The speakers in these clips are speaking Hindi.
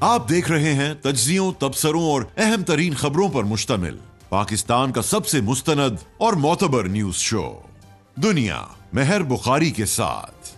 आप देख रहे हैं तज्जियों, तबसरों और अहम तरीन खबरों पर मुश्तमिल पाकिस्तान का सबसे मुस्तनद और मोतबर न्यूज शो दुनिया मेहर बुखारी के साथ।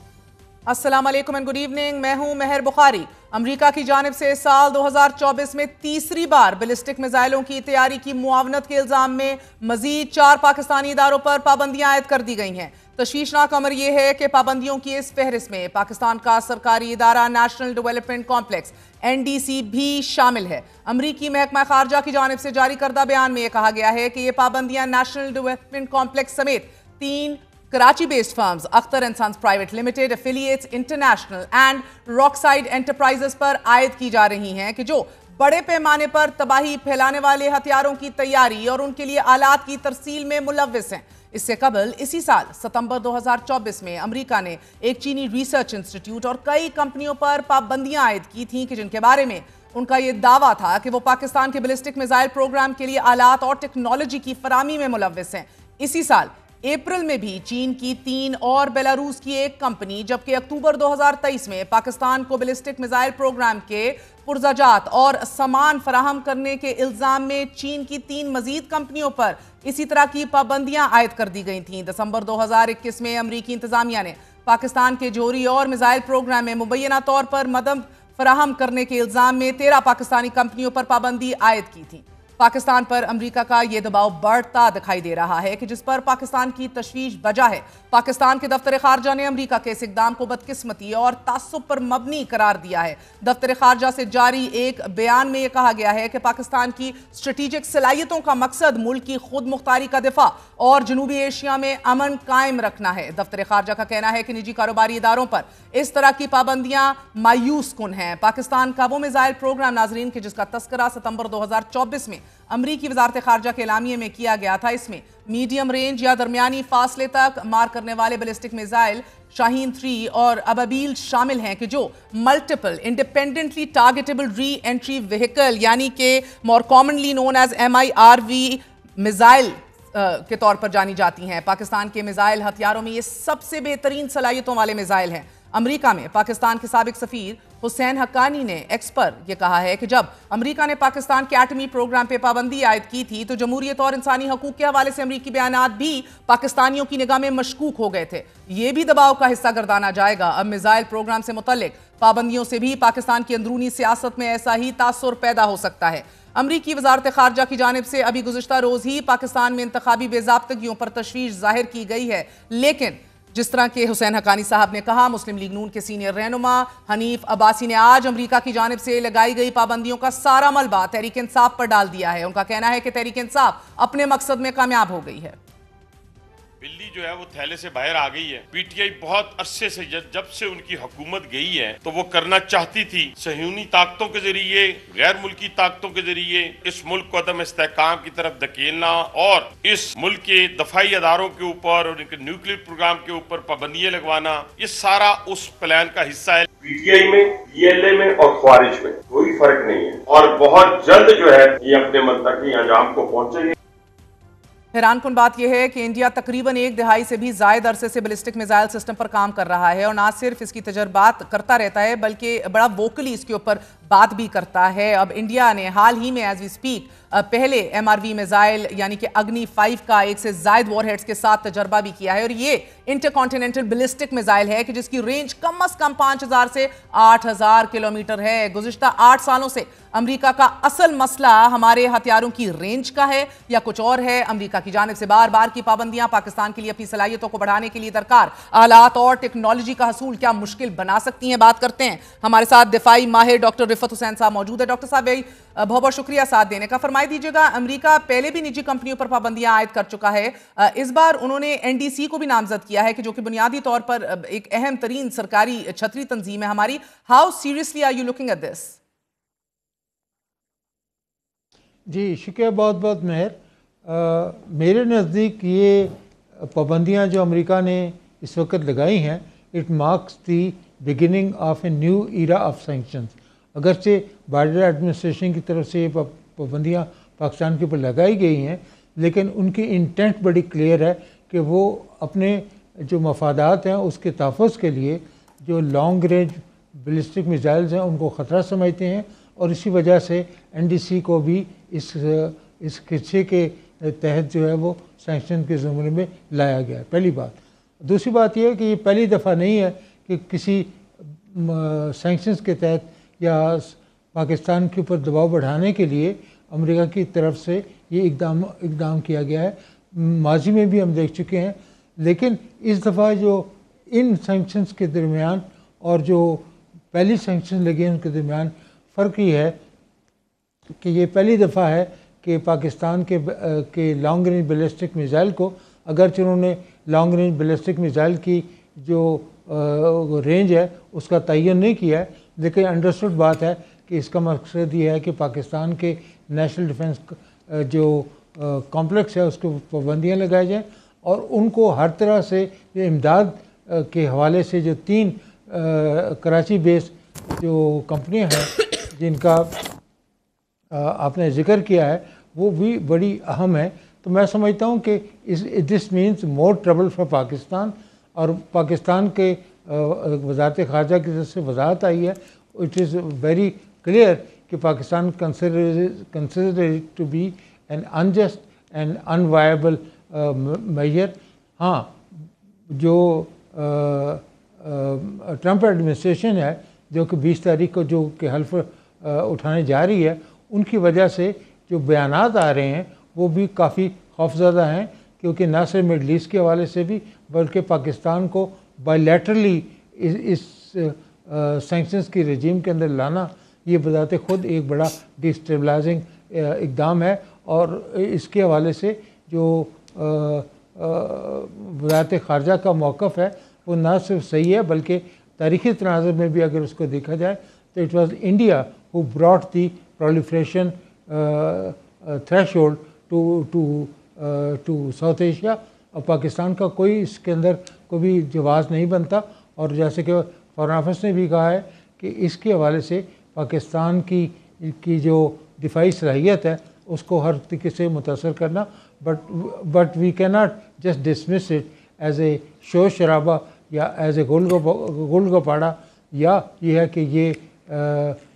अस्सलाम वालेकुम एंड गुड इवनिंग। मैं हूं मेहर बुखारी। अमेरिका की जानिब से साल 2024 में तीसरी बार बैलिस्टिक मिसाइलों की तैयारी की मुआवनत के इल्जाम में मजीद 4 पाकिस्तानी इदारों पर पाबंदियां आयद कर दी गई हैं। तशवीशनाक अमर यह है कि पाबंदियों की इस फहरिस्त में पाकिस्तान का सरकारी इदारा नेशनल डेवलपमेंट कॉम्प्लेक्स NDC भी शामिल है। अमरीकी महकमा खारजा की जानिब से जारी करदा बयान में यह कहा गया है कि ये पाबंदियां नेशनल डेवलपमेंट कॉम्प्लेक्स समेत 3 Karachi based firms Akhtar and sons private limited, affiliates international and Rockside enterprises पर आयद की जा रही हैं कि जो बड़े पैमाने पर तबाही फैलाने वाले हथियारों की तैयारी और उनके लिए आलात की तरसील में मुलव्विस हैं। इससे कबल इसी साल सितंबर 2024 में अमेरिका ने एक चीनी रिसर्च इंस्टीट्यूट और कई कंपनियों पर पाबंदियां आयद की थीं कि जिनके बारे में उनका यह दावा था कि वो पाकिस्तान के बैलिस्टिक मिसाइल प्रोग्राम के लिए आलात और टेक्नोलॉजी की फरामी में मुलव्विस हैं। इसी साल अप्रैल में भी चीन की 3 और बेलारूस की 1 कंपनी, जबकि अक्टूबर 2023 में पाकिस्तान को बैलिस्टिक मिसाइल प्रोग्राम के पुर्जाजात और सामान फराहम करने के इल्जाम में चीन की 3 मजीद कंपनियों पर इसी तरह की पाबंदियां आयद कर दी गई थीं। दिसंबर 2021 में अमरीकी इंतजामिया ने पाकिस्तान के जोहरी और मिसाइल प्रोग्राम में मुबैना तौर पर मदद फराहम करने के इल्जाम में 13 पाकिस्तानी कंपनियों पर पाबंदी आयद की थी। पाकिस्तान पर अमेरिका का यह दबाव बढ़ता दिखाई दे रहा है कि जिस पर पाकिस्तान की तशवीश बजा है। पाकिस्तान के दफ्तर खारजा ने अमेरिका के इस इकदाम को बदकिस्मती और तासुब पर मबनी करार दिया है। दफ्तर खारजा से जारी एक बयान में यह कहा गया है कि पाकिस्तान की स्ट्रेटेजिक सलाहियतों का मकसद मुल्क की खुद मुख्तारी का दिफा और जनूबी एशिया में अमन कायम रखना है। दफ्तर खारजा का कहना है कि निजी कारोबारी इदारों पर इस तरह की पाबंदियां मायूस कुन हैं। पाकिस्तान का वो मिसाइल प्रोग्राम नाजरीन के जिसका तस्करा सितंबर 2024 में अमरीकी वजारत खारजा के एलामिये में किया गया था, इसमें मीडियम रेंज या दरमियानी फासले तक मार करने वाले बैलिस्टिक मिसाइल शाहीन 3 और अबाबील शामिल हैं कि जो multiple independently targetable re entry vehicle यानी कि more commonly known as MIRV missile के तौर पर जानी जाती हैं। पाकिस्तान के मिसाइल हथियारों में ये सबसे बेहतरीन सलाहियतों वाले मिसाइल हैं। अमेरिका में पाकिस्तान के साबिक सफीर हुसैन हक्कानी ने एक्स पर यह कहा है कि जब अमेरिका ने पाकिस्तान के एटमी प्रोग्राम पर पाबंदी आयद की थी तो जमहूरियत और इंसानी हकूक के हवाले से अमेरिकी बयानात भी पाकिस्तानियों की निगाह में मशकूक हो गए थे। यह भी दबाव का हिस्सा गर्दाना जाएगा। अब मिसाइल प्रोग्राम से मुतल्लिक पाबंदियों से भी पाकिस्तान की अंदरूनी सियासत में ऐसा ही तासुर पैदा हो सकता है। अमरीकी वजारत खारजा की जानिब से अभी गुज़िश्ता रोज ही पाकिस्तान में इंतखाबी बेज़ाब्तगियों पर तशवीश जाहिर की गई है, लेकिन जिस तरह के हुसैन हक्कानी साहब ने कहा, मुस्लिम लीग नून के सीनियर रहनुमा हनीफ अब्बासी ने आज अमेरिका की जानिब से लगाई गई पाबंदियों का सारा मलबा तहरीक इंसाफ पर डाल दिया है। उनका कहना है कि तहरीक इंसाफ अपने मकसद में कामयाब हो गई है। बिल्ली जो है वो थैले से बाहर आ गई है। PTI बहुत अरसे से जब से उनकी हुकूमत गई है तो वो करना चाहती थी सहयूनी ताकतों के जरिए, गैर मुल्की ताकतों के जरिए इस मुल्क को अदम इस्तेहकाम की तरफ धकेलना और इस मुल्क के दफाई अदारों के ऊपर और उनके न्यूक्लियर प्रोग्राम के ऊपर पाबंदियां लगवाना, ये सारा उस प्लान का हिस्सा है। PTI में, PLA में और ख्वारिज में कोई फर्क नहीं है और बहुत जल्द जो है ये अपने मंतकी अंजाम को पहुंचेंगे। हैरान कुन बात यह है कि इंडिया तकरीबन 1 दहाई से भी जायद अरसे से बैलिस्टिक मिसाइल सिस्टम पर काम कर रहा है और ना सिर्फ इसकी तजर्बात करता रहता है बल्कि बड़ा वोकली इसके ऊपर बात भी करता है। अब इंडिया ने हाल ही में एज वी स्पीक पहले MRV मिसाइल यानी कि अग्नि 5 का 1 से जायद वॉरहेड्स के साथ तजर्बा भी किया है और ये इंटरकॉन्टिनेंटल बैलिस्टिक मिसाइल है कि जिसकी रेंज कम अज कम 5000 से 8000 किलोमीटर है। गुज़िश्ता 8 सालों से अमेरिका का असल मसला हमारे हथियारों की रेंज का है या कुछ और है। अमेरिका की जानिब से बार बार की पाबंदियां पाकिस्तान के लिए अपनी सलाहियतों को बढ़ाने के लिए दरकार आलात और टेक्नोलॉजी का हसूल क्या मुश्किल बना सकती हैं। बात करते हैं, हमारे साथ दिफाई माहिर डॉक्टर रिफत हुसैन साहब मौजूद है। डॉक्टर साहब बहुत बहुत शुक्रिया साथ देने का। फरमाई दीजिएगा, अमेरिका पहले भी निजी कंपनियों पर पाबंदियां आयद कर चुका है, इस बार उन्होंने NDC को भी नामजद किया है कि जो कि बुनियादी तौर पर एक अहम तरीन सरकारी छतरी तंजीम है हमारी। How seriously are you looking at this? जी शुक्रिया बहुत बहुत मेहर। मेरे नज़दीक ये पाबंदियाँ जो अमेरिका ने इस वक्त लगाई हैं, it marks the beginning of a new era of sanctions. अगरचे बाइडेन एडमिनिस्ट्रेशन की तरफ से ये पाबंदियाँ पाकिस्तान के ऊपर लगाई गई हैं, लेकिन उनकी इंटेंट बड़ी क्लियर है कि वो अपने जो मफादात हैं उसके तहफ़्फ़ुज़ के लिए जो लॉन्ग रेंज बैलिस्टिक मिसाइल्स हैं उनको ख़तरा समझते हैं और इसी वजह से NDC को भी इस खिस्से के तहत जो है वो सैंक्शन के ज़ुमरे में लाया गया है, पहली बात। दूसरी बात यह है कि ये पहली दफ़ा नहीं है कि किसी सैंक्शंस के तहत या पाकिस्तान के ऊपर दबाव बढ़ाने के लिए अमेरिका की तरफ से ये इकदाम किया गया है। माजी में भी हम देख चुके हैं, लेकिन इस दफ़ा जो इन सैंक्शंस के दरमियान और जो पहली सैंक्शन लगे हैं उनके दरमियान फ़र्क ये है कि ये पहली दफ़ा है कि पाकिस्तान के लॉन्ग रेंज बैलिस्टिक मिसाइल को, अगरचे उन्होंने लॉन्ग रेंज बैलिस्टिक मिसाइल की जो रेंज है उसका तयन नहीं किया है, लेकिन अंडरस्टूड बात है कि इसका मकसद ये है कि पाकिस्तान के नेशनल डिफेंस जो कॉम्प्लेक्स है उसको पाबंदियाँ लगाई जाएँ और उनको हर तरह से इमदाद के हवाले से जो 3 कराची बेस्ड जो कंपनियां हैं जिनका आपने जिक्र किया है वो भी बड़ी अहम है। तो मैं समझता हूँ कि this means more trouble for Pakistan, और पाकिस्तान के वजारत ख़ारजा की तरफ से वजाहत आई है, इट इज़ वेरी क्लियर कि Pakistan consider it to be an unjust and unviable measure. हाँ, जो ट्रंप एडमिनिस्ट्रेशन है जो कि 20 तारीख को जो कि हल्फ उठाने जा रही है, उनकी वजह से जो बयानात आ रहे हैं वो भी काफ़ी खौफज़दा हैं, क्योंकि न सिर्फ मिडल ईस्ट के हवाले से भी बल्कि पाकिस्तान को बायलैटरली इस सैंक्शंस की रजीम के अंदर लाना ये बजाते ख़ुद एक बड़ा डिस्टेबलाइजिंग इकदाम है। और इसके हवाले से जो वज़ारत ख़ारजा का मौक़िफ़ है वो न सिर्फ सही है बल्कि तारीख़ी तनाज़ुर में भी अगर उसको देखा जाए तो it was India who brought the proliferation threshold to South Asia, और पाकिस्तान का कोई इसके अंदर कोई भी जवाज़ नहीं बनता। और जैसे कि फॉरेन ऑफिस ने भी कहा है कि इसके हवाले से पाकिस्तान की जो दिफाई सलाहियत है उसको हर तरीके से मुतासर करना, but we can not just dismiss it as a शोर शराबा या एज ए गोल गपाड़ा, या ये है कि ये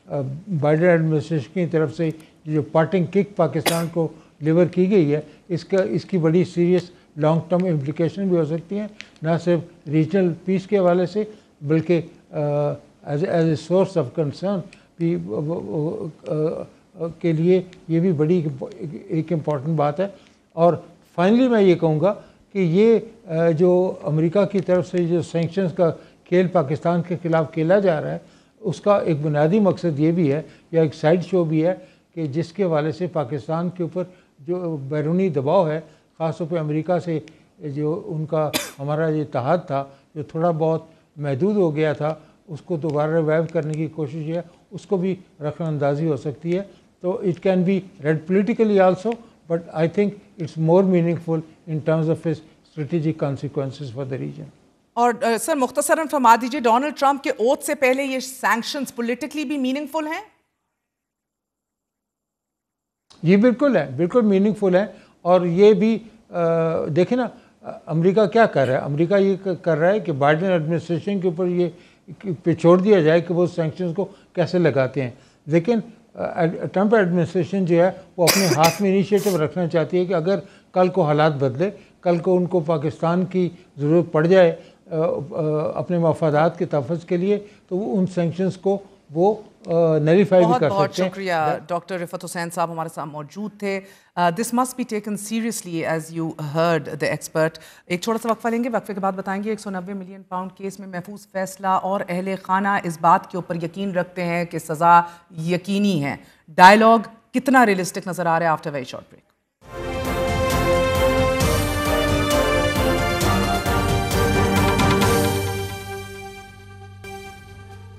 बाइडेन एडमिनिस्ट्रेशन की तरफ से जो पार्टिंग किक पाकिस्तान को डिलीवर की गई है इसकी बड़ी सीरियस लॉन्ग टर्म इम्प्लिकेशन भी हो सकती हैं, न सिर्फ रीजनल पीस के हवाले से बल्कि as a source of concern भी के लिए ये भी बड़ी एक इम्पॉर्टेंट बात है। और फाइनली मैं ये कहूँगा कि ये जो अमेरिका की तरफ से जो सैंक्शंस का खेल पाकिस्तान के ख़िलाफ़ खेला जा रहा है उसका एक बुनियादी मकसद ये भी है या एक साइड शो भी है कि जिसके हवाले से पाकिस्तान के ऊपर जो बैरूनी दबाव है, ख़ास तौर पे अमेरिका से जो उनका हमारा ये इत्तेहाद था जो थोड़ा बहुत महदूद हो गया था, उसको दोबारा रिवाइव करने की कोशिश है, उसको भी रखना अंदाजी हो सकती है। तो it can be read politically also, but I think it's more meaningful in terms of its strategic consequences for the region. और सर मुख्तसरन फरमा दीजिए, डोनाल्ड ट्रंप के ओथ से पहले ये सैंक्शंस पॉलिटिकली भी मीनिंगफुल हैं? जी बिल्कुल है, बिल्कुल मीनिंगफुल है। और ये भी देखें ना अमेरिका क्या कर रहा है, अमेरिका ये कर रहा है कि बाइडेन एडमिनिस्ट्रेशन के ऊपर ये पे छोड़ दिया जाए कि वो सैंक्शंस को कैसे लगाते हैं, लेकिन ट्रंप एडमिनिस्ट्रेशन जो है वो अपने हाथ में इनिशिएटिव रखना चाहती है कि अगर कल को हालात बदले, कल को उनको पाकिस्तान की ज़रूरत पड़ जाए अपने मफादात के तहफ़्फ़ुज़ के लिए, तो वो उन सैंक्शंस को वो नलीफाई भी कर सकते हैं। बहुत शुक्रिया डॉक्टर रिफत हुसैन साहब हमारे साथ मौजूद थे। This must be taken seriously as you heard the expert. एक छोटा सा वक्फा लेंगे, वक्फे के बाद बताएंगे 190 मिलियन पाउंड केस में महफूज फैसला और अहले खाना इस बात के ऊपर यकीन रखते हैं कि सज़ा यकीनी है। डायलॉग कितना रियलिस्टिक नजर आ रहा है आफ्टर वेरी शॉर्ट ब्रेक।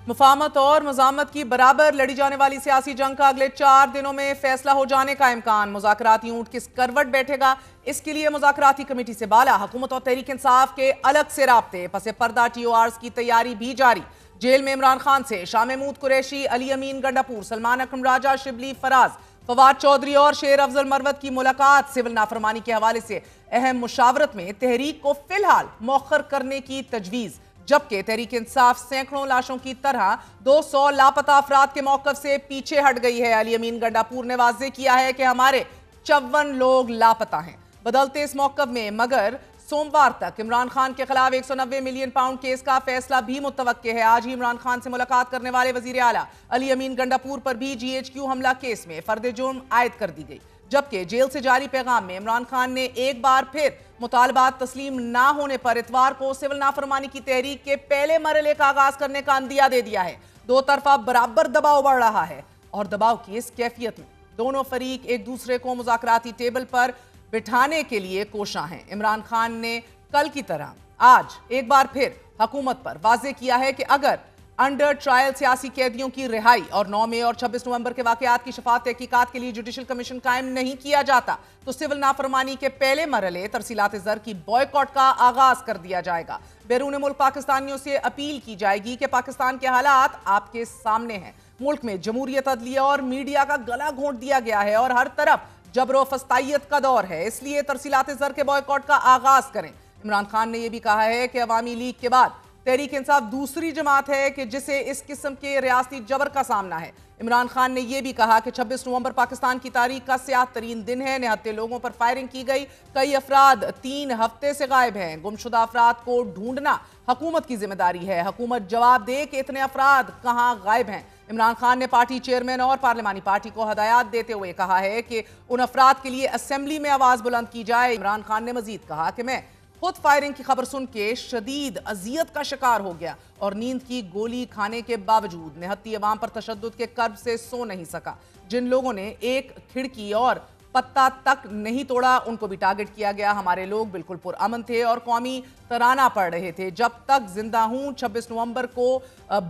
मुफाहमत और मज़ामत की बराबर लड़ी जाने वाली सियासी जंग का अगले 4 दिनों में फैसला हो जाने का इम्कान। मुज़ाकराती ऊंट किस करवट बैठेगा, इसके लिए मुज़ाकराती कमेटी से बाला हुकूमत और तहरीक इंसाफ के अलग से राब्ते, पसे पर्दा TORs की तैयारी भी जारी। जेल में इमरान खान से शाह महमूद कुरैशी, अली अमीन गंडापुर, सलमान अकरम राजा, शिबली फराज, फवाद चौधरी और शेर अफजल मरवत की मुलाकात। सिविल नाफरमानी के हवाले से अहम मुशावरत में तहरीक को फिलहाल मौखर करने की तजवीज़। जबकि तहरीक इंसाफ सैकड़ों लाशों की तरह 200 लापता अफराद के मौकफ से पीछे हट गई है। अली अमीन गंडापुर ने वाज़ेह किया है कि हमारे 54 लोग लापता हैं। बदलते इस मौकफ में मगर सोमवार तक इमरान खान के खिलाफ 190 मिलियन पाउंड केस का फैसला भी मुतवक्के है। आज ही इमरान खान से मुलाकात करने वाले वजीर आला अली अमीन गंडापुर पर भी GHQ हमला केस में फर्द जुर्म आयद कर दी गई, जबकि जेल से जारी पैगाम में इमरान खान ने एक बार फिर मुतालबात तस्लीम ना होने पर इतवार को सिविल नाफरमानी की तहरीक के पहले मरहले का आगाज करने का अंदिया दे दिया है। दो तरफा बराबर दबाव बढ़ रहा है और दबाव की इस कैफियत में दोनों फरीक एक दूसरे को मुज़ाकराती टेबल पर बिठाने के लिए कोशां हैं। इमरान खान ने कल की तरह आज एक बार फिर हुकूमत पर वाज़ेह किया है कि अगर अंडर ट्रायल सियासी कैदियों की रिहाई और 9 मई और 26 नवंबर के वाकयात की शफात तहकीकात के लिए जुडिशल कमीशन कायम नहीं किया जाता तो सिविल नाफरमानी के पहले मरहले तरसीलात ज़र की बॉयकॉट का आगाज कर दिया जाएगा। बैरून मुल्क पाकिस्तानियों से अपील की जाएगी कि पाकिस्तान के हालात आपके सामने हैं। मुल्क में जमहूरियत, अदलिया और मीडिया का गला घोंट दिया गया है और हर तरफ जबरो फस्तायत का दौर है, इसलिए तरसीलात ज़र के बॉयकॉट का आगाज करें। इमरान खान ने यह भी कहा है कि अवामी लीग के बाद तहरीक इंसाफ दूसरी जमात है कि जिसे इस किस्म के रियासती जबर का सामना है। इमरान खान ने यह भी कहा कि 26 नवंबर पाकिस्तान की तारीख का स्याह तरीन दिन है। निहत्ते लोगों पर फायरिंग की गई, कई अफराद 3 हफ्ते से गायब हैं। गुमशुदा अफराद को ढूंढना हुकूमत की जिम्मेदारी है। हुकूमत जवाब दे कि इतने अफराद कहां गायब हैं। इमरान खान ने पार्टी चेयरमैन और पार्लिमानी पार्टी को हदायत देते हुए कहा है कि उन अफराद के लिए असेंबली में आवाज बुलंद की जाए। इमरान खान ने मजीद कहा कि मैं खुद फायरिंग की खबर सुन के शदीद अजियत का शिकार हो गया और नींद की गोली खाने के बावजूद निहत्ती अवाम पर तशद्दुद के कर्ब से सो नहीं सका। जिन लोगों ने एक खिड़की और पत्ता तक नहीं तोड़ा उनको भी टारगेट किया गया। हमारे लोग बिल्कुल पुरअमन थे और कौमी तराना पढ़ रहे थे, जब तक जिंदा हूं 26 नवंबर को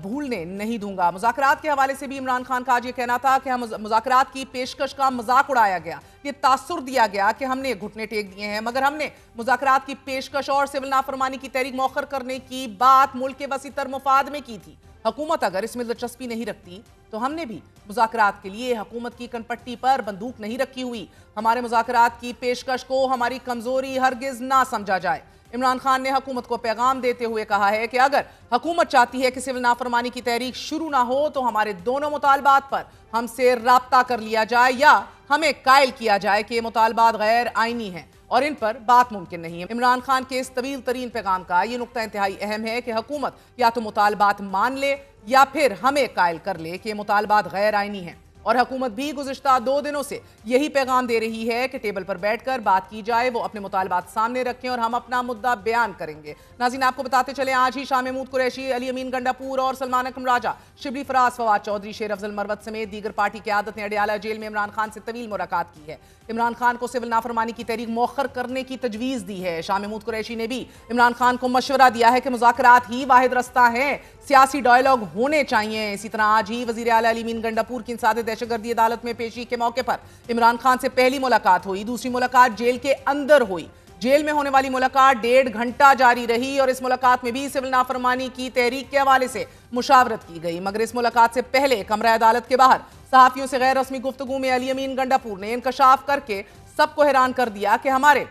भूलने नहीं दूंगा। मुज़ाकरात के हवाले से भी इमरान खान का आज ये कहना था कि हम मुज़ाकरात की पेशकश का मजाक उड़ाया गया, ये तासुर दिया गया कि हमने घुटने टेक दिए हैं, मगर हमने मुज़ाकरात की पेशकश और सिविल नाफरमानी की तहरीक मौखर करने की बात मुल्क के वसीतर मुफाद में की थी। हुकूमत अगर इसमें दिलचस्पी नहीं रखती तो हमने भी मुज़ाकरात के लिए हुकूमत की कनपट्टी पर बंदूक नहीं रखी हुई। हमारे मुज़ाकरात की पेशकश को हमारी कमजोरी हरगिज ना समझा जाए। इमरान खान ने हुकूमत को पैगाम देते हुए कहा है कि अगर हुकूमत चाहती है कि सिविल नाफरमानी की तहरीक शुरू ना हो तो हमारे दोनों मुतालबात पर हमसे राब्ता कर लिया जाए या हमें कायल किया जाए कि ये मुतालबात गैर आईनी हैं और इन पर बात मुमकिन नहीं है। इमरान खान के इस तवील तरीन पैगाम का ये नुक्ता इंतहाई अहम है कि हुकूमत या तो मुतालबात मान ले या फिर हमें कायल कर ले कि मुतालबात गैर आईनी है। और हुकूमत भी गुज़िश्ता 2 दिनों से यही पैगाम दे रही है कि टेबल पर बैठकर बात की जाए, वो अपने मुतालबात सामने रखें और हम अपना मुद्दा बयान करेंगे। नाज़रीन, आपको बताते चले आज ही शाह महमूद कुरैशी, अली अमीन गंडापुर और सलमान अकरम राजा, शिबली फराज, फवाद चौधरी, शेर अफजल मरवत समेत दीगर पार्टी क़यादत ने अडयाला जेल में इमरान खान से तवील मुलाकात की है। इमरान खान को सिविल नाफरमानी की तहरीक मौखर करने की तजवीज़ दी है। शाह महमूद कुरैशी ने भी इमरान खान को मशवरा दिया है कि मुज़ाकरात ही वाहिद रास्ता है, सियासी डायलॉग होने चाहिए। इसी तरह आज ही वज़ीर आला अली अमीन गंडापुर की इंसादे दहशतगर्दी अदालत में पेशी के मौके पर इमरान खान से पहली मुलाकात हुई। दूसरी मुलाकात जेल के अंदर हुई। जेल में होने वाली मुलाकात 1.5 घंटा जारी रही और इस मुलाकात में भी सिविल नाफरमानी की तहरीक के हवाले से मुशावरत की गई। मगर इस मुलाकात से पहले कमरा अदालत के बाहर सहाफियों से गैर रस्मी गुफ्तगू में अली अमीन गंडापुर ने इंकशाफ करके सबको हैरान कर दिया कि हमारे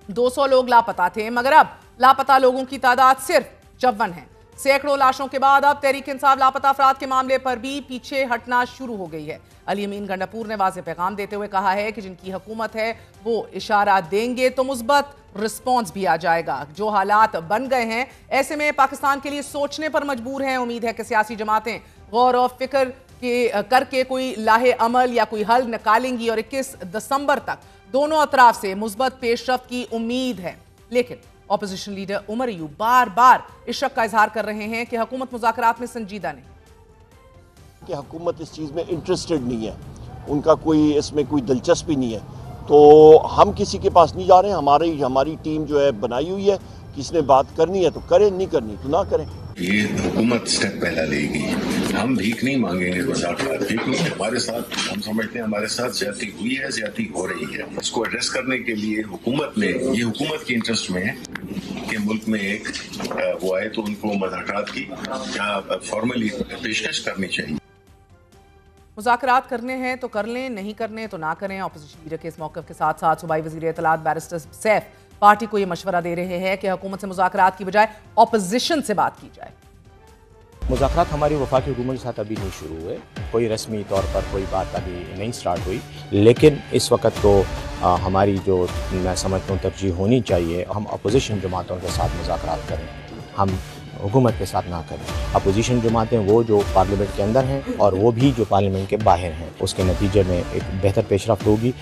200 लोग लापता थे, मगर अब लापता लोगों की तादाद सिर्फ 54 है। सैकड़ों लाशों के बाद अब तहरीक इंसाफ लापता अफराद के मामले पर भी पीछे हटना शुरू हो गई है। अली अमीन गंडापुर ने वाज़ेह पैगाम देते हुए कहा है कि जिनकी हुकूमत है वो इशारा देंगे तो मुस्बत रिस्पॉन्स भी आ जाएगा। जो हालात बन गए हैं ऐसे में पाकिस्तान के लिए सोचने पर मजबूर हैं। उम्मीद है कि सियासी जमातें गौर और फिक्र करके कोई लाहे अमल या कोई हल निकालेंगी और 21 दिसंबर तक दोनों अतराफ से मुस्बत पेशरफ्त की उम्मीद है। लेकिन ऑपोजिशन लीडर उमर अयूब बार बार इस शक का इजहार कर रहे हैं कि हुकूमत मुज़ाकरात में संजीदा नहीं, कि हुकूमत इस चीज़ में इंटरेस्टेड नहीं है, उनका कोई इसमें कोई दिलचस्पी नहीं है। तो हम किसी के पास नहीं जा रहे हैं। हमारी टीम जो है बनाई हुई है, किसने बात करनी है तो करें, नहीं करनी तो ना करें। ये हुकूमत स्टेप पहला लेगी। हम भीख नहीं मांगेंगे मुज़ाकरात की, क्योंकि हमारे साथ, हम समझते हैं हमारे साथ ज्यादती हुई है, ज्यादती हो रही है। उसको एड्रेस करने के लिए हुकूमत ने, ये हुकूमत की इंटरेस्ट में है कि मुल्क में एक वो आए तो उनको मुज़ाकरात की क्या फॉर्मली पेशकश करनी चाहिए। मुज़ाकरात करने हैं तो कर लें, नहीं करने तो ना करें। अपोजिशन लीडर के इस मौक़िफ़ के साथ साथ सूबाई वज़ीर इत्तलात बैरिस्टर सैफ पार्टी को ये मशवरा दे रहे हैं कि हुकूमत से मुज़ाकरात की बजाय ऑपोजिशन से बात की जाए। मुज़ाकरात हमारी वफाकी हुकूमत के साथ अभी नहीं शुरू हुए, कोई रस्मी तौर पर कोई बात अभी नहीं स्टार्ट हुई, लेकिन इस वक्त तो हमारी जो मैं समझता हूँ तरजीह होनी चाहिए, हम अपोजिशन जमातों के साथ मुज़ाकरात करें, हम हुकूमत के साथ ना करें। अपोजिशन जमातें वो जो पार्लियामेंट के अंदर हैं और वो भी जो पार्लियामेंट के बाहर हैं, उसके नतीजे में एक बेहतर पेशरफ्त होगी।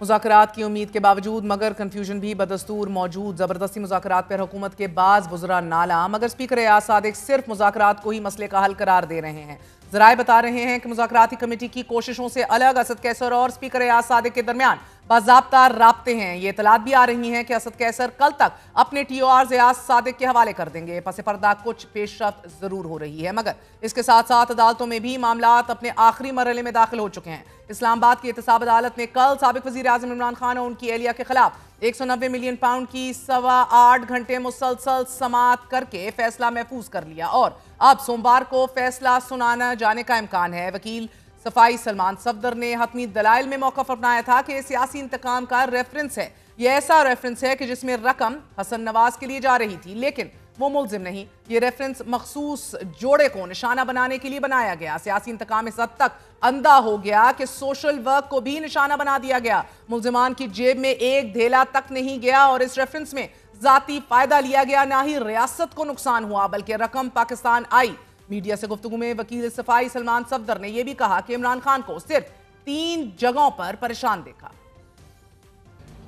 मुज़ाकरात की उम्मीद के बावजूद मगर कन्फ्यूजन भी बदस्तूर मौजूद। ज़बरदस्ती मुज़ाकरात पर हुकूमत के बाज़ बुज़रा नाला, मगर स्पीकर एयाज सादिक सिर्फ मुज़ाकरात को ही मसले का हल करार दे रहे हैं। ज़राए बता रहे हैं कि मुज़ाकराती कमेटी की कोशिशों से अलग असद कैसर और स्पीकर एयाज सादिक के दरमियान बाज़ाब्ता राब्ते हैं। ये इतलात भी आ रही हैं कि असद कैसर कल तक अपने TOR एयाज सादिक के हवाले कर देंगे। पस पर्दा कुछ पेशरफ्त जरूर हो रही है, मगर इसके साथ साथ अदालतों में भी मामलात अपने आखिरी मरहले में दाखिल हो चुके हैं। इस्लामाबाद की एहतसाब अदालत ने कल साबिक वज़ीर आज़म इमरान खान और उनकी एहलिया के खिलाफ 190 मिलियन पाउंड की 8.25 घंटे मुसलसल समाअत करके फैसला महफूज कर लिया और अब सोमवार को फैसला सुनाना जाने का इम्कान है। वकील सफाई सलमान सफदर ने हतमी दलाइल में मौक़िफ़ अपनाया था कि सियासी इंतकाम का रेफरेंस है। यह ऐसा रेफरेंस है कि जिसमें रकम हसन नवाज के लिए जा रही थी, लेकिन वो मुल्जिम नहीं। ये रेफरेंस मखसूस जोड़े को निशाना बनाने के लिए बनाया गया। सियासी इंतकाम इस हद तक अंधा हो गया कि सोशल वर्क को भी निशाना बना दिया गया। मुल्जिमान की जेब में एक धेला तक नहीं गया और इस रेफरेंस में जाती फायदा लिया गया। ना ही रियासत को नुकसान हुआ बल्कि रकम पाकिस्तान आई। मीडिया से गुफ्तगू में वकील सफाई सलमान सफदर ने यह भी कहा कि इमरान खान को सिर्फ 3 जगहों पर परेशान देखा।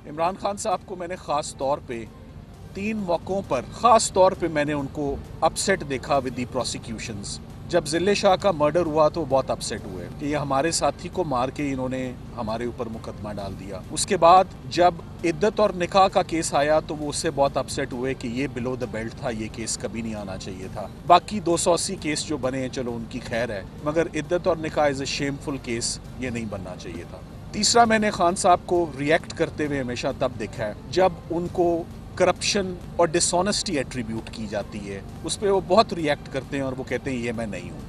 इमरान खान साहब को मैंने खास तौर पे 3 मौक़ों पर खास तौर पे मैंने उनको अपसेट देखा विद दी प्रोसिक्यूशंस। जब जिले शाह का मर्डर हुआ तो बहुत अपसेट हुए कि ये हमारे साथी को मार के इन्होंने हमारे ऊपर मुकदमा डाल दिया। उसके बाद जब इद्दत और निकाह का केस आया तो वो उससे बहुत अपसेट हुए कि ये बिलो द बेल्ट था, ये केस कभी नहीं आना चाहिए था। बाकी 280 केस जो बने हैं चलो उनकी खैर है, मगर इद्दत और निकाह इज ए शेमफुल केस, ये नहीं बनना चाहिए था। तीसरा, मैंने खान साहब को रिएक्ट करते हुए हमेशा तब देखा है जब उनको करप्शन और डिसऑनेस्टी एट्रीब्यूट की जाती है, उस पर वो बहुत रिएक्ट करते हैं और वो कहते हैं ये मैं नहीं हूँ।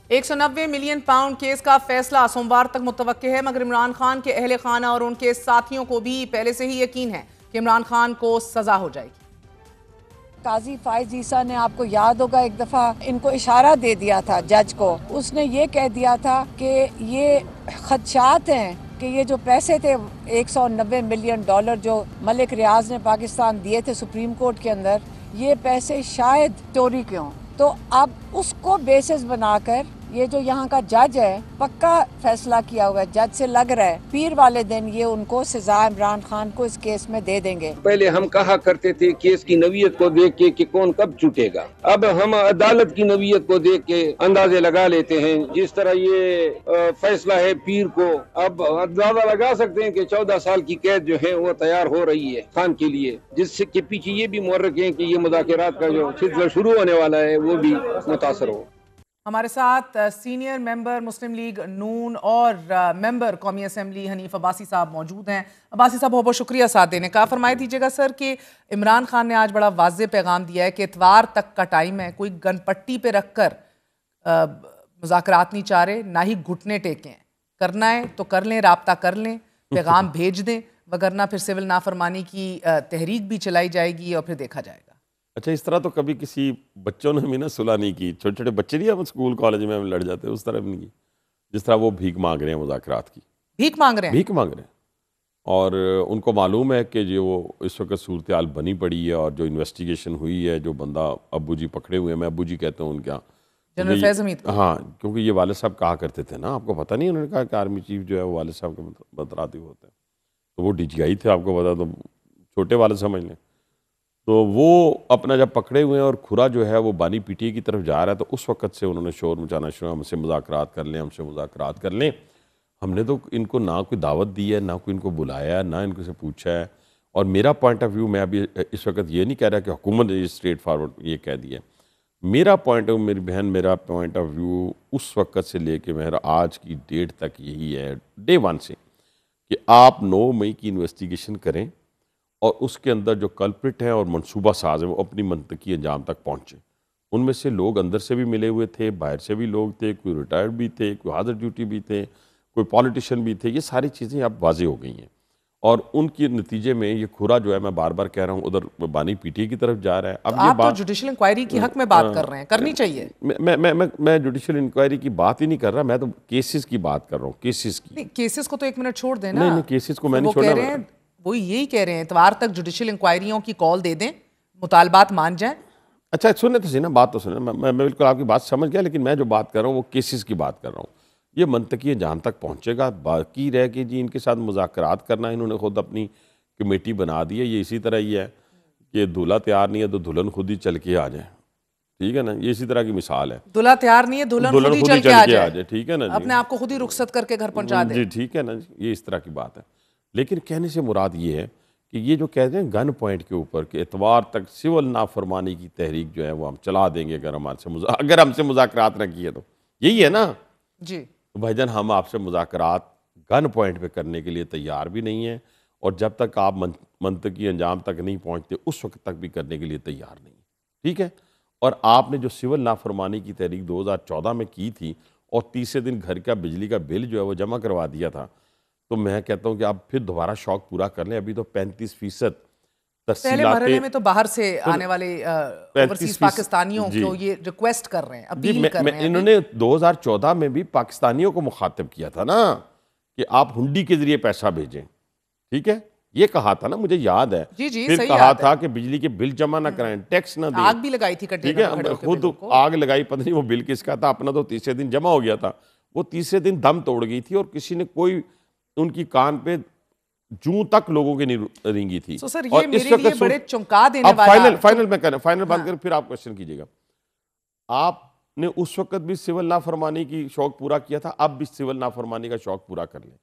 190 मिलियन पाउंड केस का फैसला सोमवार तक मुतवक्के है, मगर इमरान खान के अहले खाना और उनके साथियों को भी पहले से ही यकीन है कि इमरान खान को सजा हो जाएगी। काजी फाइज ईसा ने, आपको याद होगा, एक दफा इनको इशारा दे दिया था जज को। उसने ये कह दिया था कि ये खदशात हैं कि ये जो पैसे थे 190 मिलियन डॉलर जो मलिक रियाज ने पाकिस्तान दिए थे सुप्रीम कोर्ट के अंदर, ये पैसे शायद चोरी के हों। तो अब उसको बेसिस बनाकर ये जो यहाँ का जज है पक्का फैसला किया हुआ है, जज से लग रहा है पीर वाले दिन ये उनको सजा इमरान खान को इस केस में दे देंगे। पहले हम कहा करते थे केस की नवीयत को देख के कि कौन कब चुकेगा, अब हम अदालत की नवीयत को देख के अंदाजे लगा लेते हैं। जिस तरह ये फैसला है पीर को, अब अंदाजा लगा सकते हैं कि 14 साल की कैद जो है वो तैयार हो रही है खान के लिए, जिसके पीछे ये भी मुहर्रिक है कि ये मुज़ाकरात का जो सिलसिला शुरू होने वाला है वो भी मुतासर हो। हमारे साथ सीनियर मेंबर मुस्लिम लीग नून और मेंबर कौमी असेंबली हनीफ अब्बासी साहब मौजूद हैं। अब्बासी साहब बहुत बहुत शुक्रिया साथ देने का। फरमाई दीजिएगा सर कि इमरान खान ने आज बड़ा वाज़ेह पैगाम दिया है कि इतवार तक का टाइम है, कोई गनपट्टी पे रखकर मुज़ाकरात नहीं चाह रहे, ना ही घुटने टेकें। करना है तो कर लें, राब्ता कर लें, पैगाम भेज दें, वगरना फिर सिविल नाफरमानी की तहरीक भी चलाई जाएगी और फिर देखा जाएगा। अच्छा, इस तरह तो कभी किसी बच्चों ने भी ना सुलह नहीं की। छोटे छोटे बच्चे नहीं, हम स्कूल कॉलेज में हम लड़ जाते हैं, उस तरह भी नहीं की जिस तरह वो भीख मांग रहे हैं, मुज़ाकरात की भीख मांग रहे हैं। और उनको मालूम है कि जो इस वक्त सूरत हाल बनी पड़ी है और जो इन्वेस्टिगेशन हुई है, जो बंदा अब्बू जी पकड़े हुए हैं, मैं अब्बू जी कहता हूँ उनके यहाँ, जनरल फैज़ हमीद, हाँ, क्योंकि ये वालिद साहब कहा करते थे ना, आपको पता नहीं, उन्होंने कहा कि आर्मी चीफ जो है वो वालिद साहब के बतराती होते हैं, तो वो DGI थे, आपको पता, तो छोटे वालिद समझ लें। तो वो अपना जब पकड़े हुए हैं और खुरा जो है वो बानी PTA की तरफ जा रहा है, तो उस वक्त से उन्होंने शोर मचाना शुरू, हमसे मुज़ाकरात कर लें, हमसे मुज़ाकरात कर लें। हमने तो इनको ना कोई दावत दी है, ना कोई इनको बुलाया, ना इनको से पूछा है। और मेरा पॉइंट ऑफ व्यू, मैं अभी इस वक्त ये नहीं कह रहा कि हुकूमत ने स्ट्रेट फॉरवर्ड ये कह दिया। मेरा पॉइंट ऑफ, मेरी बहन, मेरा पॉइंट ऑफ व्यू उस वक्त से लेके मेरा आज की डेट तक यही है, डे 1 से, कि आप 9 मई की इन्वेस्टिगेशन करें और उसके अंदर जो कल्प्रिट हैं और मंसूबा साज हैं वो अपनी मंतकी अंजाम तक पहुँचे। उनमें से लोग अंदर से भी मिले हुए थे, बाहर से भी लोग थे, कोई रिटायर्ड भी थे, कोई हाजिर ड्यूटी भी थे, कोई पॉलिटिशियन भी थे। ये सारी चीज़ें अब वाज़े हो गई हैं और उनके नतीजे में ये खुरा जो है, मैं बार बार कह रहा हूँ, उधर बानी पीटीआई की तरफ जा रहा है। अब तो ये आप बात तो जुडिशियल इंक्वायरी की हक में बात कर रहे हैं, करनी चाहिए। मैं जुडिशियल इंक्वायरी की बात ही नहीं कर रहा, मैं तो केसेस की बात कर रहा हूँ, केसेस की। केसेस को तो एक मिनट छोड़ देना। नहीं, केसेस को मैं नहीं छोड़ना। वो यही कह रहे हैं इतवार तक जुडिशियल इंक्वायरियों की कॉल दे दें, मुतालबात मान जाएं। अच्छा सुने तो सही ना, बात तो सुने। मैं बिल्कुल आपकी बात समझ गया, लेकिन मैं जो बात कर रहा हूँ वो केसेस की बात कर रहा हूँ। ये मंतकी जहाँ तक पहुँचेगा, बाकी रह के जी इनके साथ मुज़ाकरात करना, इन्होंने खुद अपनी कमेटी बना दी है। ये इसी तरह ही है कि दूल्हा तैयार नहीं है तो दुल्हन खुद ही चल के आ जाए, ठीक है ना। ये इसी तरह की मिसाल है। दूल्हा तैयार नहीं है, दुल्हन खुद ही चल के आ जाए, ठीक है ना, अपने आप को खुद ही रुखसत करके घर पहुंचा दे, जी ठीक है ना। ये इस तरह की बात है। लेकिन कहने से मुराद ये है कि ये जो कहते हैं गन पॉइंट के ऊपर कि इतवार तक सिविल नाफरमानी की तहरीक जो है वो हम चला देंगे अगर हमसे मुज़ाकरात न किए तो, यही है ना जी। तो भाईजान हम आपसे मुज़ाकरात गन पॉइंट पे करने के लिए तैयार भी नहीं है, और जब तक आप मंतकी अंजाम तक नहीं पहुँचते उस वक्त तक भी करने के लिए तैयार नहीं, ठीक है। और आपने जो सिविल नाफरमानी की तहरीक 2014 में की थी और तीसरे दिन घर का बिजली का बिल जो है वो जमा करवा दिया था, तो मैं कहता हूँ कि आप फिर दोबारा शौक पूरा कर लें। अभी तो 35% पहले मरहले में तो बाहर से आने वाले ओवरसीज पाकिस्तानियों को ये रिक्वेस्ट कर रहे हैं, अपील कर रहे हैं। इन्होंने 2014 में भी पाकिस्तानियों को मुखातिब किया था ना कि आप हुंडी के जरिए पैसा भेजें, ठीक है, ये कहा था ना, मुझे याद है। जी, फिर कहा था कि बिजली के बिल जमा ना कराएं, टैक्स ना दें, आग भी लगाई थी, ठीक है, खुद आग लगाई, पता नहीं वो बिल किसका था, अपना तो तीसरे दिन जमा हो गया था। वो तीसरे दिन दम तोड़ गई थी और किसी ने कोई उनकी कान पे जूं तक लोगों की नहीं रेंगी थी। सर ये मेरे लिए बड़े चौंका देने वाला। फाइनल बात कर, फिर आप क्वेश्चन कीजिएगा। आपने उस वक्त भी सिविल नाफरमानी की शौक पूरा किया था, अब भी सिविल नाफरमानी का शौक पूरा कर लें।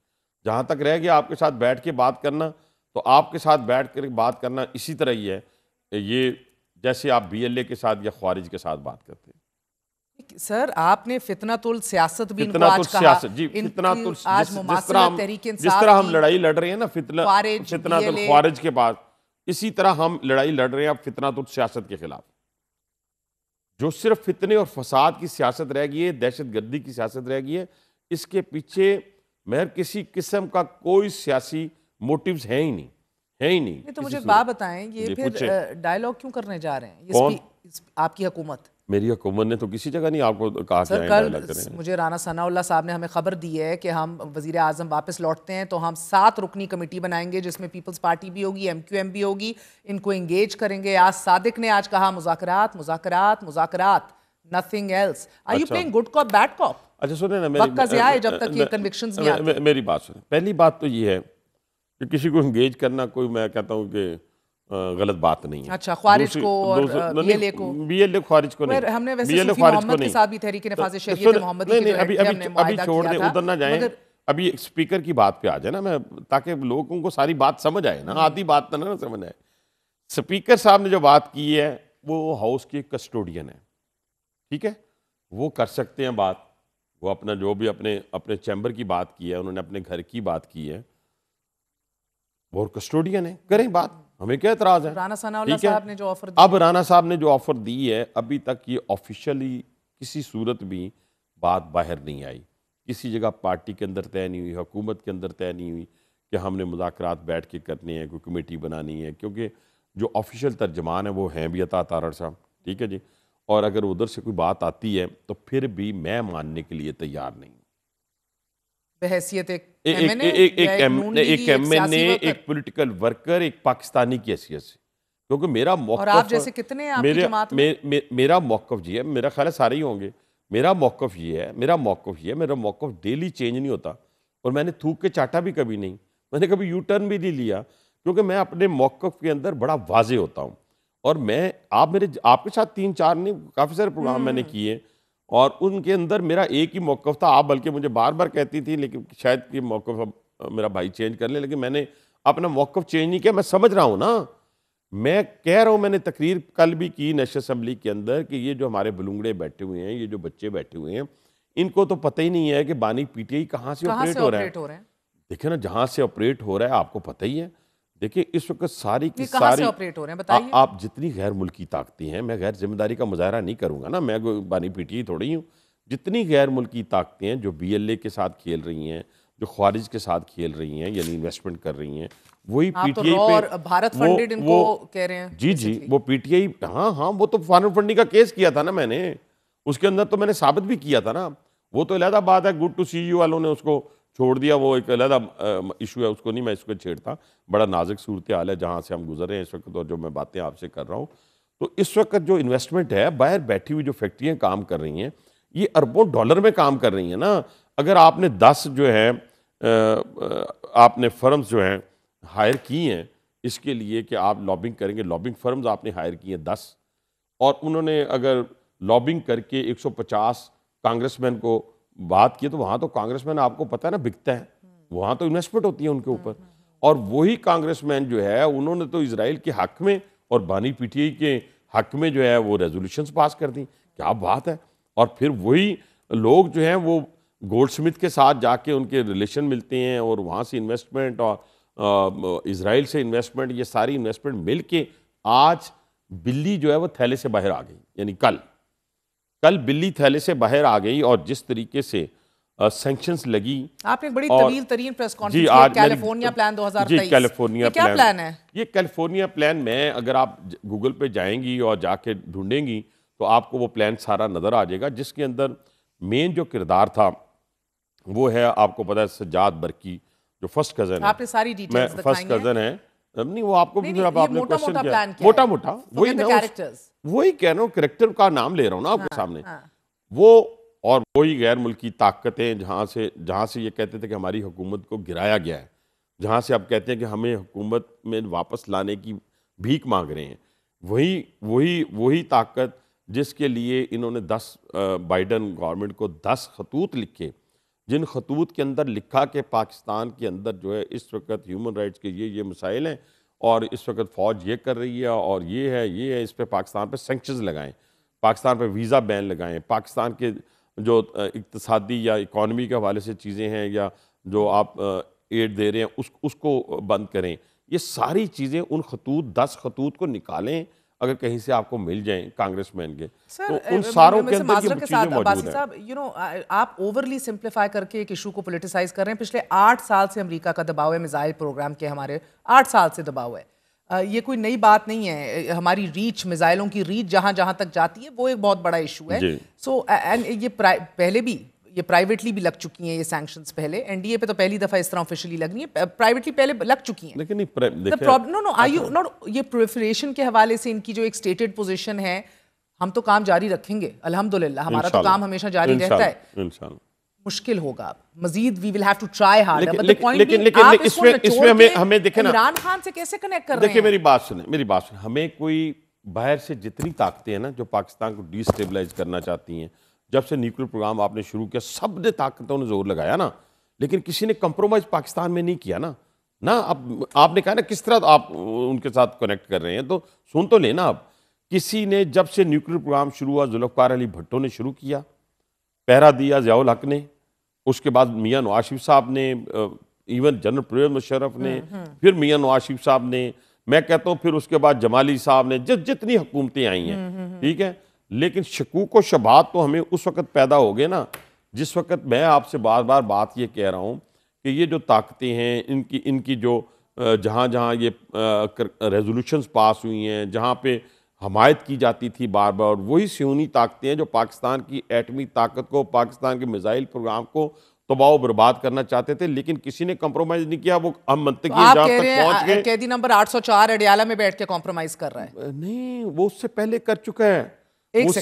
जहां तक रह गया आपके साथ बैठ के बात करना, तो आपके साथ बैठ कर बात करना इसी तरह ही है, ये जैसे आप BLA के साथ या ख्वारिज के साथ बात करते हैं। सर आपने फितनातुल सियासत भी इनको आज कहा, जी, फितनातुल आज मुमासिलत तहरीक इंसाफ, जिस तरह हम लड़ाई लड़ रहे हैं ना फितनातुल ख्वारिज के बाद, इसी तरह हम लड़ाई लड़ रहे हैं अब फितनातुल सियासत के खिलाफ। जो सिर्फ फितने और फसाद की सियासत रह गई है, दहशतगर्दी की सियासत रह गई है, इसके पीछे महर किसी किस्म का कोई सियासी मोटिव्स है ही नहीं, है ही नहीं। तो मुझे बात बताएं, ये फिर डायलॉग क्यों करने जा रहे हैं? कौन? आपकी हुकूमत। मेरी हुकूमत ने तो किसी जगह नहीं आपको कहा सर, कल मुझे राना सनाउल्लाह साहब ने हमें खबर दी है कि हम वजीर आजम वापस लौटते हैं तो हम 7 रुकनी कमेटी बनाएंगे जिसमें पीपल्स पार्टी भी होगी, MQM भी होगी, इनको एंगेज करेंगे। आज सादिक ने आज कहा मुज़ाकरात मुज़ाकरात मुज़ाकरात, nothing else. Are you playing good cop bad cop? अच्छा सुने ना, जब तक ये कन्विक्शंस नहीं आती। मेरी बात सुने। पहली बात तो ये है कि किसी को एंगेज करना कोई, मैं कहता हूँ कि गलत बात नहीं है। अच्छा, ख्वारिज को और BLA को, BLA ख्वारिज को नहीं, हमने वैसे सूफी मोहम्मद के साथ भी तहरीक नफाज़ शरीयत मोहम्मदी की अभी छोड़ दे, उधर ना जाएं। अभी स्पीकर की बात पे आ जाए ना, मैं ताकि लोगों को सारी बात समझ आए ना, आधी बात तो ना समझ आए। स्पीकर साहब ने जो बात की है वो हाउस के कस्टोडियन है, ठीक है, वो कर सकते हैं बात। वो अपना जो भी अपने चैम्बर की बात की है, उन्होंने अपने घर की बात की है, वो कस्टोडियन है, करें बात, हमें क्या एतराज है। राना सनाउल्लाह साहब ने जो ऑफर दी, अब राना साहब ने जो ऑफर दी है, अभी तक ये ऑफिशियली किसी सूरत भी बात बाहर नहीं आई, किसी जगह पार्टी के अंदर तय नहीं हुई, हुकूमत के अंदर तय नहीं हुई कि हमने मुज़ाकरात बैठ के करने हैं, कोई कमेटी बनानी है, क्योंकि जो ऑफिशियल तर्जमान है वो हैं भी अता तारड़ साहब, ठीक है जी। और अगर उधर से कोई बात आती है तो फिर भी मैं मानने के लिए तैयार नहीं। बहैसियत एक MNA, एक पॉलिटिकल वर्कर, एक पाकिस्तानी की हैसियत से, क्योंकि मेरा मौक़िफ़, और आप जैसे कितने आपकी जमात में, मेरा मौक़िफ़ ये है, मेरा ख्याल है सारे ही होंगे, मेरा मौक़िफ़ ये है, मेरा मौक़िफ़ डेली चेंज नहीं होता, और मैंने थूक के चाटा भी कभी नहीं, मैंने कभी यू टर्न भी नहीं लिया, क्योंकि मैं अपने मौक़िफ़ के अंदर बड़ा वाज़े होता हूँ। और मैं आपके साथ 3-4 नहीं, काफ़ी सारे प्रोग्राम मैंने किए, और उनके अंदर मेरा एक ही मौक़िफ़ था। आप बल्कि मुझे बार बार कहती थी लेकिन शायद कि मौक़िफ़ मेरा भाई चेंज कर ले, लेकिन मैंने अपना मौक़िफ़ चेंज नहीं किया। मैं समझ रहा हूँ ना, मैं कह रहा हूँ, मैंने तकरीर कल भी की नेशनल असम्बली के अंदर कि ये जो हमारे बलूंगड़े बैठे हुए हैं, ये जो बच्चे बैठे हुए हैं, इनको तो पता ही नहीं है कि बानी PTI कहाँ से ऑपरेट हो रहा है। देखिए ना, जहाँ से ऑपरेट हो रहा है आपको पता ही है। देखिए इस वक्त सारी की सारी ऑपरेट हो रहे हैं, बताइए। आप जितनी गैर मुल्की ताकतें हैं, मैं गैर जिम्मेदारी का मुजाहरा नहीं करूंगा ना, मैं बानी PTI थोड़ी हूँ। जितनी गैर मुल्की ताकतें हैं जो BLA के साथ खेल रही हैं, जो ख्वारिज के साथ खेल रही हैं यानी इन्वेस्टमेंट कर रही हैं, वही आप तो पीटीआई पे और भारत फंडेड इनको कह रहे हैं। जी वो पीटीआई, हाँ वो तो फॉरेन फंडिंग का केस किया था ना मैंने, उसके अंदर तो मैंने साबित भी किया था ना। वो तो अलहदा बात है, गुड टू सी यू वालों ने उसको छोड़ दिया, वो एक अलहदा इशू है, उसको नहीं मैं इसको छेड़ता। बड़ा नाजुक सूरत हाल है जहाँ से हम गुजर रहे हैं इस वक्त और जो मैं बातें आपसे कर रहा हूँ। तो इस वक्त जो इन्वेस्टमेंट है, बाहर बैठी हुई जो फैक्ट्रियाँ काम कर रही हैं, ये अरबों डॉलर में काम कर रही हैं ना। अगर आपने 10 जो है आपने फर्म्स जो हैं हायर की हैं इसके लिए कि आप लॉबिंग करेंगे, लॉबिंग फर्म्स आपने हायर की हैं 10, और उन्होंने अगर लॉबिंग करके 150 कांग्रेसमैन को बात की, तो वहाँ तो कांग्रेसमैन आपको पता है ना बिकता है, वहाँ तो इन्वेस्टमेंट होती है उनके ऊपर। और वही कांग्रेसमैन जो है उन्होंने तो इजराइल के हक में और बानी पीटीआई के हक में जो है वो रेजोल्यूशंस पास कर दी। क्या बात है। और फिर वही लोग जो हैं वो गोल्डस्मिथ के साथ जाके उनके रिलेशन मिलते हैं और वहाँ से इन्वेस्टमेंट और इजराइल से इन्वेस्टमेंट, ये सारी इन्वेस्टमेंट मिल के आज बिल्ली जो है वो थैले से बाहर आ गई। यानी कल बिल्ली थैले से बाहर आ गई और जिस तरीके से सैंक्शंस लगी। आपने बड़ी तवील तरीन प्रेस कॉन्फ्रेंस की, कैलिफोर्निया प्लान 2023। जी कैलिफोर्निया क्या प्लान है? ये कैलिफोर्निया प्लान में अगर आप गूगल पे जाएंगी और जाके ढूंढेंगी तो आपको वो प्लान सारा नज़र आ जाएगा, जिसके अंदर मेन जो किरदार था वो है, आपको पता है, सज्जाद बरकी जो फर्स्ट कज़न है। आपने सारी डिटेल्स दिखाई हैं। फर्स्ट कज़न है, नहीं वो आपको भी फिर आपने क्वेश्चन किया मोटा तो वही ना, वही कह रहा हूँ, कैरेक्टर का नाम ले रहा हूँ ना आपके सामने। वो और वही गैर मुल्की ताकतें जहाँ से ये कहते थे कि हमारी हुकूमत को गिराया गया है, जहाँ से आप कहते हैं कि हमें हुकूमत में वापस लाने की भीख मांग रहे हैं, वही ताकत जिसके लिए इन्होंने 10 बाइडन गवर्नमेंट को 10 खतूत लिखे, जिन खतूत के अंदर लिखा कि पाकिस्तान के अंदर जो है इस वक्त ह्यूमन राइट्स के ये मसाइल हैं और इस वक्त फ़ौज ये कर रही है और ये है, इस पर पाकिस्तान पर सैंक्शंस लगाएं, पाकिस्तान पर वीज़ा बैन लगाएं, पाकिस्तान के जो इक़्तिसादी या इकॉनमी के हवाले से चीज़ें हैं या जो आप एड दे रहे हैं उसको बंद करें। ये सारी चीज़ें उन खतूत 10 खतूत को निकालें अगर कहीं से आपको मिल जाएं कांग्रेसमैन के, तो उन सारों के अंदर ये चीज़ें मौजूद हैं। आप ओवरली सिंप्लीफाई करके एक इशू को पॉलिटिसाइज कर रहे हैं। पिछले 8 साल से अमेरिका का दबाव है, मिसाइल प्रोग्राम के हमारे 8 साल से दबाव है। ये कोई नई बात नहीं है। हमारी रीच, मिसाइलों की रीच जहां तक जाती है वो एक बहुत बड़ा इशू है। सो एंड ये पहले भी ये प्राइवेटली भी लग चुकी हैं ये सैंक्शंस। पहले एनडीए पे तो पहली दफा इस तरह ऑफिशियली लगनी है, प्राइवेटली पहले लग चुकी हैं। लेकिन ये प्रोलिफरेशन के हवाले से इनकी जो एक स्टेटेड पोजीशन है, हम तो काम जारी रखेंगे अल्हम्दुलिल्लाह, हमारा तो काम हमेशा जारी रहता है। मुश्किल होगा Majeed, we will have to try harder, but the point लेकिन इसमें हमें देखें ना, इमरान खान से कैसे कनेक्ट कर रहे हैं। देखिए मेरी बात सुने, हमें कोई बाहर से जितनी ताकतें हैं ना जो पाकिस्तान को डिस्टेबलाइज करना चाहती हैं, जब से न्यूक्लियर प्रोग्राम आपने शुरू किया सब ने ताकतों ने जोर लगाया ना, लेकिन किसी ने कंप्रोमाइज पाकिस्तान में नहीं किया ना। अब आपने कहा ना किस तरह आप उनके साथ कनेक्ट कर रहे हैं, तो सुन तो लेना। अब किसी ने जब से न्यूक्लियर प्रोग्राम शुरू हुआ, जुल्फ़िकार अली भुट्टो ने शुरू किया, पहरा दिया ज़ियाउल हक ने, उसके बाद मियां नवाज शरीफ साहब ने, इवन जनरल परवेज़ मुशर्रफ ने, फिर मियां नवाज शरीफ साहब ने, मैं कहता हूँ फिर उसके बाद जमाली साहब ने, जितनी हुकूमतें आई हैं, ठीक है। लेकिन शकूक व शबात तो हमें उस वक्त पैदा हो गए ना जिस वक्त मैं आपसे बार बार बात ये कह रहा हूँ कि ये जो ताकतें हैं इनकी जो जहाँ ये रेजोल्यूशंस पास हुई हैं, जहाँ पे हमायत की जाती थी बार बार, वही सियोनी ताकतें हैं जो पाकिस्तान की एटमी ताकत को, पाकिस्तान के मिसाइल प्रोग्राम को तबाह बर्बाद करना चाहते थे, लेकिन किसी ने कॉम्प्रोमाइज नहीं किया। वो हम मंतकी जहाँ तक पहुंच गए। कैदी नंबर 804 अडियाला में बैठ के कॉम्प्रोमाइज कर रहा है। नहीं, वो उससे पहले कर चुका है, वो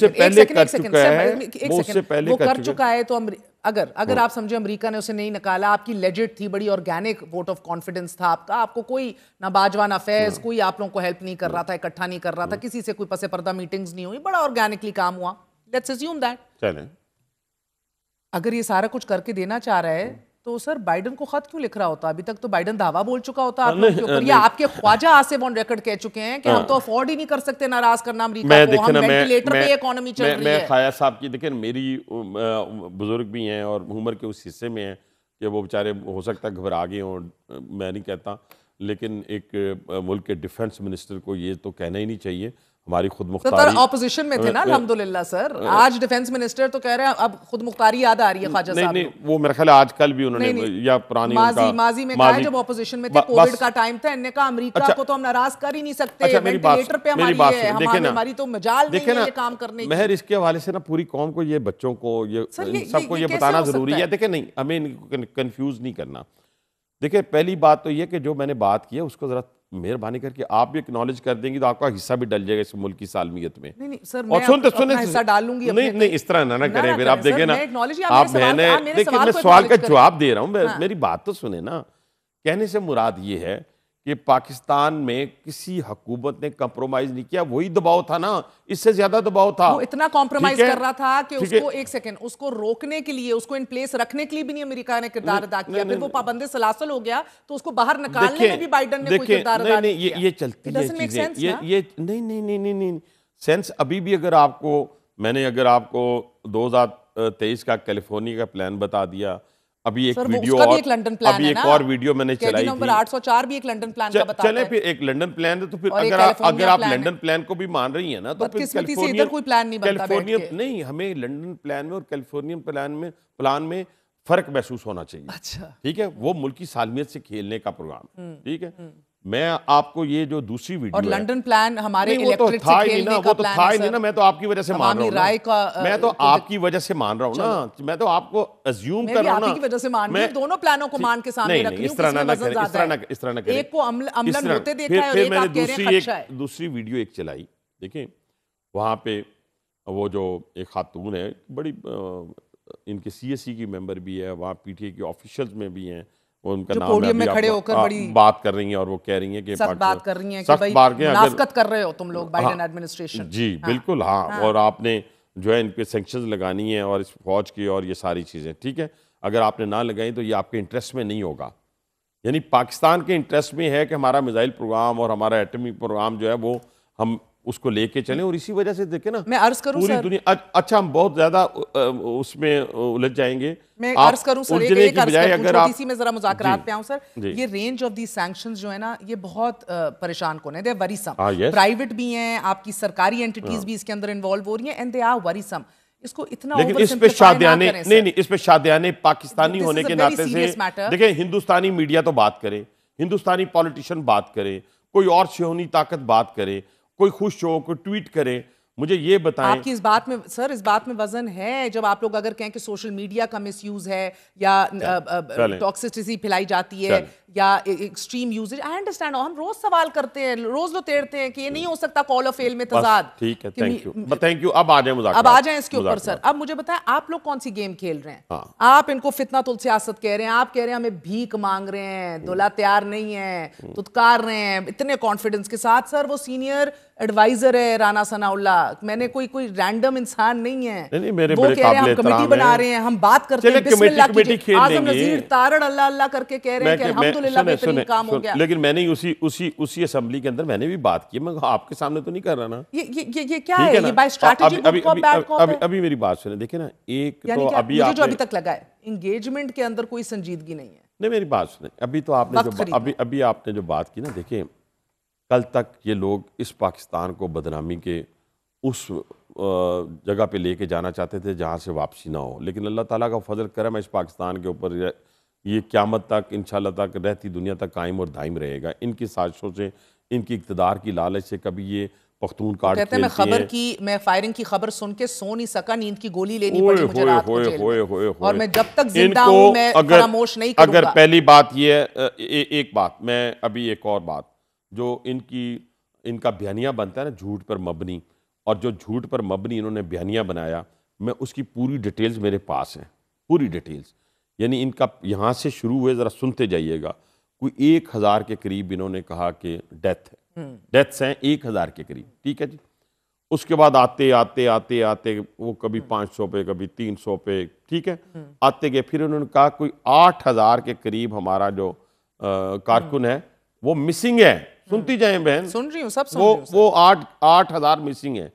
कर चुका है। तो अगर आप समझे अमेरिका ने उसे नहीं निकाला, आपकी लेजिट थी, बड़ी ऑर्गेनिक वोट ऑफ कॉन्फिडेंस था आपको कोई ना बाजवा ना फैज, कोई आप लोगों को हेल्प नहीं कर रहा था, इकट्ठा नहीं कर रहा था, किसी से कोई पसे पर्दा मीटिंग्स नहीं हुई, बड़ा ऑर्गेनिकली काम हुआ। लेट्स अज्यूम दैट अगर ये सारा कुछ करके देना चाह रहा है तो सर बाइडन को खत क्यों लिख रहा होता? अभी तक तो बाइडन दावा बोल चुका होता आप लोगों के ऊपर, या आपके ख्वाजा आसिफ ऑन रिकॉर्ड कह चुके हैं कि हम तो अफोर्ड ही नहीं कर सकते नाराज करना अमेरिका को, हम वेंटिलेटर पे इकोनॉमी चल रही है। मैं खाया साहब की, देखिए मेरी बुजुर्ग भी हैं और उम्र के उस हिस्से में हैं कि वो बेचारे हो सकता है घबरा गए हों, मैं नहीं कहता, लेकिन एक मुल्क के डिफेंस मिनिस्टर को ये तो कहना ही नहीं चाहिए। हमारी खुद मुख्तारी। ऑपोजिशन में थे ना अल्हम्दुलिल्लाह सर, आज डिफेंस मिनिस्टर तो कह रहे हैं अब खुद मुख्तारी याद आ रही है ख्वाजा साहब। नहीं, वो मेरा ख्याल है आजकल भी उन्होंने या पुरानी माजी में कहा जब ऑपोजिशन में थे, कोविड का टाइम था, इन्होंने कहा अमेरिका को तो हम नाराज कर ही नहीं सकते, वेंटिलेटर पे हमारी तो मजाल नहीं है ये काम करने की। महर, इसके हवाले से ना पूरी कौम को, ये बच्चों को, ये सबको ये बताना जरूरी है। देखिए नहीं, हमें इनको कंफ्यूज नहीं करना। देखिए पहली बात तो ये कि जो मैंने बात की है उसको जरा मेहरबानी करके आप भी एक्नॉलेज कर देंगी तो आपका हिस्सा भी डल जाएगा इस मुल्क की सालमियत में। नहीं सर, और सुन हिस्सा डालूंगी। नहीं इस तरह ना करें फिर। आप देखें ना, आप मैंने देखिए मैं सवाल का जवाब दे रहा हूँ, मेरी बात तो सुने ना। कहने से मुराद ये है कि पाकिस्तान में किसी हुकूमत ने कंप्रोमाइज नहीं किया, वही दबाव था ना, इससे ज्यादा दबाव था। वो इतना कॉम्प्रोमाइज कर रहा था कि उसको एक सेकंड उसको रोकने के लिए, उसको इन प्लेस रखने के लिए भी नहीं अमेरिका ने किरदार अदा किया। फिर वो पाबंदी सलासल हो गया तो उसको बाहर निकालने में भी बाइडेन ने कोई किरदार अदा नहीं किया। ये चलती है चीजें, ये नहीं सेंस अभी भी। अगर आपको 2023 का कैलिफोर्निया का प्लान बता दिया, अभी एक वीडियो और अभी एक और वीडियो मैंने चलाई थी, नंबर 804 भी एक लंदन प्लान का बताता है। चले फिर एक लंदन प्लान है तो फिर अगर आप लंदन प्लान को भी मान रही हैं ना तो फिर कैलिफोर्निया कोई प्लान नहीं बनता। नहीं, हमें लंदन प्लान में और कैलिफोर्नियन प्लान में फर्क महसूस होना चाहिए। अच्छा, ठीक है, वो मुल्क की सालमियत से खेलने का प्रोग्राम। ठीक है, मैं आपको ये जो दूसरी वीडियो और लंदन प्लान हमारे वो तो था ही ना, वो तो था ही नहीं ना। मैं तो आपकी वजह से मान रहा हूँ, मैं तो आपकी वजह से मान रहा हूँ ना, मैं तो आपको अज्यूम कर रहा हूँ ना, की वजह से मान रही हूँ। दोनों प्लानों को मान के सामने रख रही हूँ। इस तरह ना करें। एक को अमलन होते देखा है और एक आप कह रहे हैं खदशा है। दूसरी वीडियो एक चलाई, देखिए वहाँ पे वो जो एक खातून है, बड़ी इनके CSE की मेंबर भी है, वहाँ PTA के ऑफिशियल्स में भी हैं, वो उनका नाम पोडियम में खड़े होकर बड़ी बात कर रही हैं और वो कह रही हैं कि सख्त बात कर रही हैं कि भाई मुनाफकत कर रहे हो तुम लोग बाइडेन एडमिनिस्ट्रेशन। जी बिल्कुल, हाँ। और आपने जो है इन पे सैंक्शंस लगानी है और इस फौज की और ये सारी चीज़ें। ठीक है, अगर आपने ना लगाई तो ये आपके इंटरेस्ट में नहीं होगा। यानी पाकिस्तान के इंटरेस्ट में है कि हमारा मिसाइल प्रोग्राम और हमारा एटॉमिक प्रोग्राम जो है वो हम उसको लेके चलें। और इसी वजह से देखें ना, मैं अर्ज करूं पूरी सर, दुनिया अच्छा हम बहुत ज्यादा उसमें उलझ जाएंगे। मैं अर्ज करूं सर, एक अगर आप इसी में जरा मुज़ाकरात पे आऊं सर, ये रेंज ऑफ दी सैंक्शंस जो है ना, ये बहुत परेशान कौन है। दे आर वरीसम, प्राइवेट भी हैं, आपकी सरकारी एंटिटीज भी इसके अंदर इन्वॉल्व हो रही हैं, एंड दे आर वरीसम। इसको इतना लेकिन इस पे शादियाने नहीं, इस पे शादियाने पाकिस्तानी होने के नाते से देखिए, हिंदुस्तानी मीडिया तो बात करे, हिंदुस्तानी पॉलिटिशियन बात करे, कोई और शहूनी ताकत बात करे, कोई खुश हो, कोई ट्वीट करे, मुझे ये बताएं। आपकी इस बात में सर, इस बात में वजन है जब आप लोग अगर कहें कि सोशल मीडिया का मिसयूज है या टॉक्सिसिटी फैलाई जाती है या एक्सट्रीम यूजेज। आई अंडरस्टैंड, हम रोज सवाल करते हैं, रोज लोतेड़ते हैं कि ये नहीं हो सकता कॉल ऑफ फेल में तजाद। ठीक है, थैंक यू। अब आ जाए मुज़ाकरात, अब आ जाए इसके ऊपर सर। अब मुझे बताएं आप लोग कौन सी गेम खेल रहे हैं? आप इनको फितनातुल सियासत कह रहे हैं, आप कह रहे हैं हमें भीख मांग रहे हैं, दुल्हा तैयार नहीं है, तुतकार रहे हैं इतने कॉन्फिडेंस के साथ। सर वो सीनियर एडवाइजर है राना सनाउल्लाह, मैंने कोई रैंडम इंसान नहीं है। वो कह रहे हैं हम कमेटी बना रहे हैं, हम बात करते हैं बिस्मिल्लाह कीजिए। आज़म नज़ीर तारड़ अल्लाह अल्लाह करके कह रहे हैं कि अल्हम्दुलिल्लाह बेहतरीन काम हो गया। लेकिन मैंने उसी असेंबली के अंदर मैंने भी बात की, मैं आपके सामने तो नहीं कर रहा ना। ये क्या है? ये by strategy good cop bad cop है। अभी मेरी बात सुने, देखिए ना, एक तो अभी तक लगा है एंगेजमेंट के अंदर कोई संजीदगी नहीं है। नहीं, मेरी बात सुने, अभी तो आपने जो बात की ना, देखिए कल तक ये लोग इस पाकिस्तान को बदनामी के उस जगह पे लेके जाना चाहते थे जहाँ से वापसी ना हो, लेकिन अल्लाह ताला का फजल करम है इस पाकिस्तान के ऊपर, ये क़यामत तक इंशाअल्लाह तक रहती दुनिया तक कायम और दायम रहेगा। इनकी साजिशों से, इनकी इक़्तिदार की लालच से कभी ये पख्तून काट कहते हैं मैं फायरिंग की खबर सुन के सो नहीं सका, नींद की गोली लेनी पड़ी मुझे रात को जेल में, और मैं जब तक जिंदा हूं मैं खामोश नहीं करूंगा। अगर पहली बात ये है, एक बात मैं अभी एक और बात, जो इनका बयानिया बनता है ना झूठ पर मबनी, और जो झूठ पर मबनी इन्होंने बयानिया बनाया, मैं उसकी पूरी डिटेल्स मेरे पास हैं, पूरी डिटेल्स। यानी इनका यहाँ से शुरू हुए, ज़रा सुनते जाइएगा। कोई 1000 के करीब इन्होंने कहा कि डेथ्स हैं 1000 के करीब, ठीक है जी। उसके बाद आते आते आते आते वो कभी 500 पे, कभी 300 पे, ठीक है, आते गए। फिर उन्होंने कहा कोई 8000 के करीब हमारा जो कारकुन है वो मिसिंग है। सुनती जाए बहन, सुन रही हूँ, सब सुन रही हूँ। वो 8000 मिसिंग है।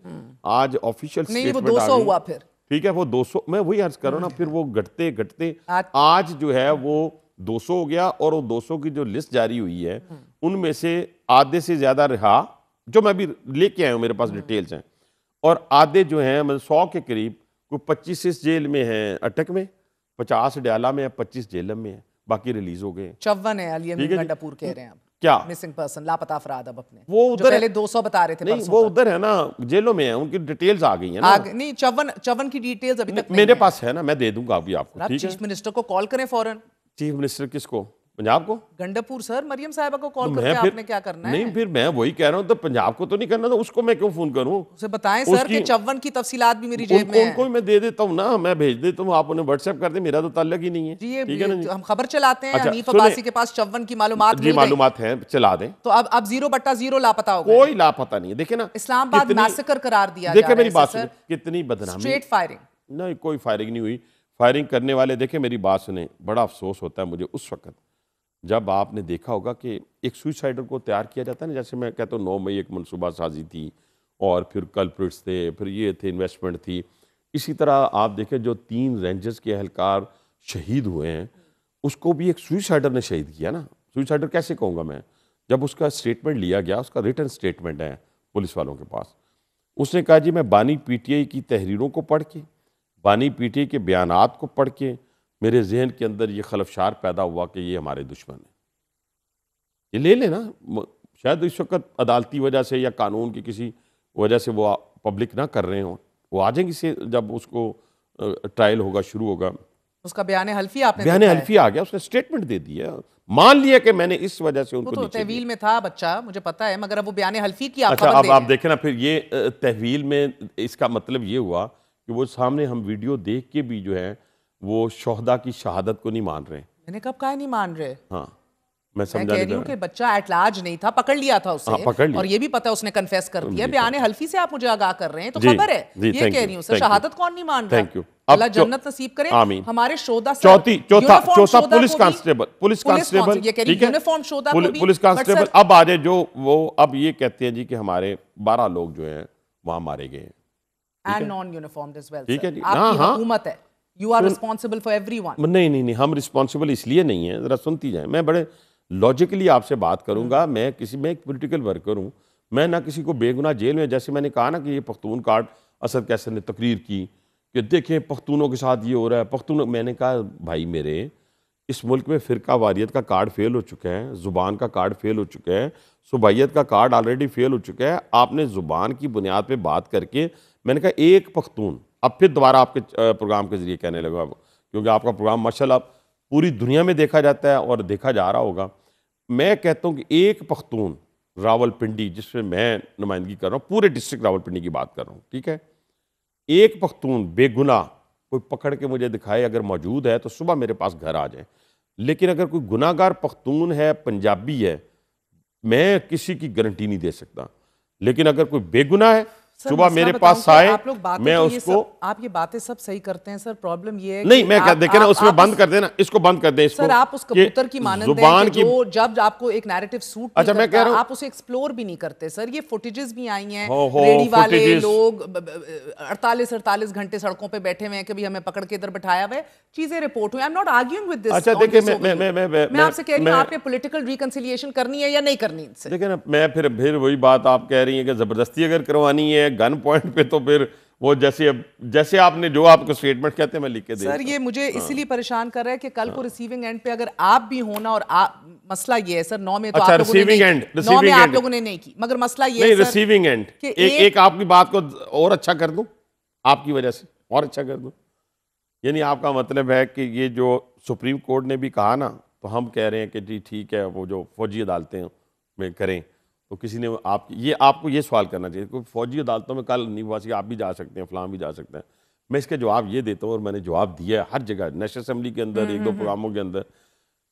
आज ऑफिशियल स्टेटमेंट वो 200 हुआ फिर, ठीक है, वो 200, मैं वही अर्ज कर रहा हूँ ना, फिर वो घटते घटते आज जो है वो 200 हो गया। और वो 200 की जो लिस्ट जारी हुई है उनमें से आधे से ज्यादा रिहा जो मैं अभी लेके आया हूँ, मेरे पास डिटेल्स हैं, और आधे जो हैं मतलब 100 के करीब, कोई 25 इस जेल में हैं अटक में, 50 डयाला में है, 25 जेलम में है, बाकी रिलीज हो गए। 54 है अली अमीन गंडापुर कह रहे हैं अब, क्या मिसिंग पर्सन, लापता अफराद अब अपने, वो उधर पहले 200 बता रहे थे। नहीं, वो उधर है ना, जेलों में है, उनकी डिटेल्स आ गई है ना। नहीं, 54 की डिटेल्स अभी तक मेरे पास है ना, मैं दे दूंगा अभी आपको। आप चीफ मिनिस्टर को कॉल करें फौरन। चीफ मिनिस्टर किसको? पंजाब को? गंडापुर सर, मरियम साहिबा को कॉल करके आपने क्या करना है? नहीं, फिर मैं वही कह रहा हूँ, तो पंजाब को तो नहीं करना, तो उसको मैं क्यों फोन करूँ? उसे बताएं सर कि 54 की तफसीलात भी मेरी जेब में है। उनको मैं दे देता हूँ ना, मैं भेज देता हूँ, आप उन्हें व्हाट्सएप कर दे, मेरा तो ताल्लुक ही नहीं है। ठीक है ना, हम खबर चलाते हैं, हनीफ अब्बासी के पास 54 की मालूमात जी, मालूमात है, चला दें। तो अब 0/0 लापता हो गए। कोई लापता नहीं है। देखिए ना, इस्लामाबाद मैसेकर करार दिया, देखिए मेरी बात सुने, कितनी बदनामी। Straight firing? नहीं, कोई फायरिंग नहीं हुई। फायरिंग करने वाले, देखिए मेरी बात सुने, बड़ा अफसोस होता है मुझे उस वक्त जब आपने देखा होगा कि एक सुसाइडर को तैयार किया जाता है ना, जैसे मैं कहता हूँ 9 मई एक मनसूबा साजी थी, और फिर कल्प्रिट्स थे, फिर ये थे, इन्वेस्टमेंट थी। इसी तरह आप देखें जो 3 रेंजर्स के एहलकार शहीद हुए हैं, उसको भी एक सुसाइडर ने शहीद किया ना। सुसाइडर कैसे कहूँगा मैं, जब उसका स्टेटमेंट लिया गया, उसका रिटन स्टेटमेंट है पुलिस वालों के पास, उसने कहा जी मैं बानी पीटीआई की तहरीरों को पढ़ के, बानी पीटीआई के बयानात को पढ़ के मेरे जहन के अंदर ये खलफशार पैदा हुआ कि ये हमारे दुश्मन है। ये ले लेना, शायद इस वक्त अदालती वजह से या कानून की किसी वजह से वो पब्लिक ना कर रहे हों, वो आ जाएंगे से जब उसको ट्रायल होगा, शुरू होगा। उसका बयान हल्फी आपने बयान हल्फी आ गया, उसने स्टेटमेंट दे दिया, मान लिया कि मैंने इस वजह से उनको तो तहवील में था बच्चा, मुझे पता है, मगर अब वो बयान हल्फी की अच्छा, अब आप देखें ना, फिर ये तहवील में इसका मतलब ये हुआ कि वो सामने हम वीडियो देख के भी जो है वो शोहदा की शहादत को नहीं मान रहे। मैंने कब कहा नहीं मान रहे? हाँ, मैं कह रही हूँ कि बच्चा एट लार्ज नहीं था, पकड़ लिया था उसे। पकड़ लिया। और ये भी पता है उसने कन्फेस कर दिया। बयान हल्फी से आप मुझे आगाह कर रहे हैं, तो खबर है, ये कह रही हूँ सर, शहादत कौन नहीं मान रहा? थैंक यू, अल्लाह जन्नत नसीब करे। हमारे शोधा चौथा पुलिस कांस्टेबल, ये कह रही यूनिफॉर्म शोधा पुलिस कांस्टेबल अब आ जाए, जो वो अब ये कहते हैं जी कि हमारे 12 लोग जो हैं वहां मारे गए and non uniformed as well. ठीक है जी, आपकी हुकूमत है, you are responsible for everyone. नहीं, हम रिस्पॉन्सिबल इसलिए नहीं है, जरा सुनती जाए, मैं बड़े लॉजिकली आपसे बात करूंगा। मैं एक पॉलिटिकल वर्कर हूं, मैं ना किसी को बेगुनाह जेल में, जैसे मैंने कहा ना कि ये पख्तून कार्ड असद कैसर ने तकरीर की कि देखें पख्तूनों के साथ ये हो रहा है, पख्तून, मैंने कहा भाई मेरे, इस मुल्क में फ़िरका वारियत का कार्ड फेल हो चुका है, ज़ुबान का कार्ड फेल हो चुका है, सुबाइयत का कार्ड ऑलरेडी फेल हो चुका है। आपने ज़ुबान की बुनियाद पे बात करके, मैंने कहा एक पख्तून, अब फिर दोबारा आपके प्रोग्राम के ज़रिए कहने लगा, क्योंकि आपका प्रोग्राम माशाल्लाह पूरी दुनिया में देखा जाता है और देखा जा रहा होगा। मैं कहता हूँ कि एक पख्तून रावलपिंडी, जिसमें मैं नुमाइंदगी कर रहा हूँ, पूरे डिस्ट्रिक्ट रावलपिंडी की बात कर रहा हूँ, ठीक है, एक पख्तून बेगुनाह कोई पकड़ के मुझे दिखाए, अगर मौजूद है तो सुबह मेरे पास घर आ जाए। लेकिन अगर कोई गुनाहगार पख्तून है, पंजाबी है, मैं किसी की गारंटी नहीं दे सकता। लेकिन अगर कोई बेगुनाह है, सुबह मेरे पास आए, मैं उसको, आप ये बातें सब सही करते हैं सर, प्रॉब्लम ये है नहीं, मैं क्या देखे ना, उसमें बंद कर देना, इसको बंद कर दें इसको। सर आप उस कबूतर की मानंद हैं कि जो जब आपको एक नैरेटिव सूट अच्छा, मैं कह रहा हूं, आप उसे एक्सप्लोर भी नहीं करते सर। ये फुटेजेस भी आई हैं, रेडी वाले लोग 48 घंटे सड़कों पे बैठे हुए हैं, कभी हमें पकड़ के इधर बैठाया हुआ है, चीजें रिपोर्ट हुई। I am not arguing with this. अच्छा देखिए, मैं आपसे कह रही हूं आपने पॉलिटिकल रिकंसिलिएशन करनी है या नहीं करनी इनसे? देखिए ना, मैं फिर वही बात आप कह रही हैं कि जबरदस्ती अगर करवानी है गन पॉइंट पे, तो फिर वो जैसे आपने जो आपको स्टेटमेंट कहते हैं मैं लिख के दे। सर ये मुझे इसीलिए परेशान कर रहा है कि कल को रिसीविंग एंड पे अगर आप भी होना, और मसला ये है सर, 9 में तो अच्छा, आप लोगों ने आप लोगों ने नहीं की, मगर मसला ये नहीं, रिसीविंग एंड एक आपकी बात को और अच्छा कर दूं, आपकी वजह से और अच्छा कर दूं, यानी आपका मतलब है कि ये जो सुप्रीम कोर्ट ने भी कहा ना, तो हम कह रहे हैं कि जी ठीक है, वो जो फौजी अदालतें में करें, तो किसी ने आपको ये सवाल करना चाहिए, कोई फौजी अदालतों में कल निवासी आप भी जा सकते हैं, फलां भी जा सकते हैं। मैं इसका जवाब ये देता हूँ, और मैंने जवाब दिया है हर जगह, नेशनल असेंबली के अंदर, 1-2 प्रोग्रामों के अंदर।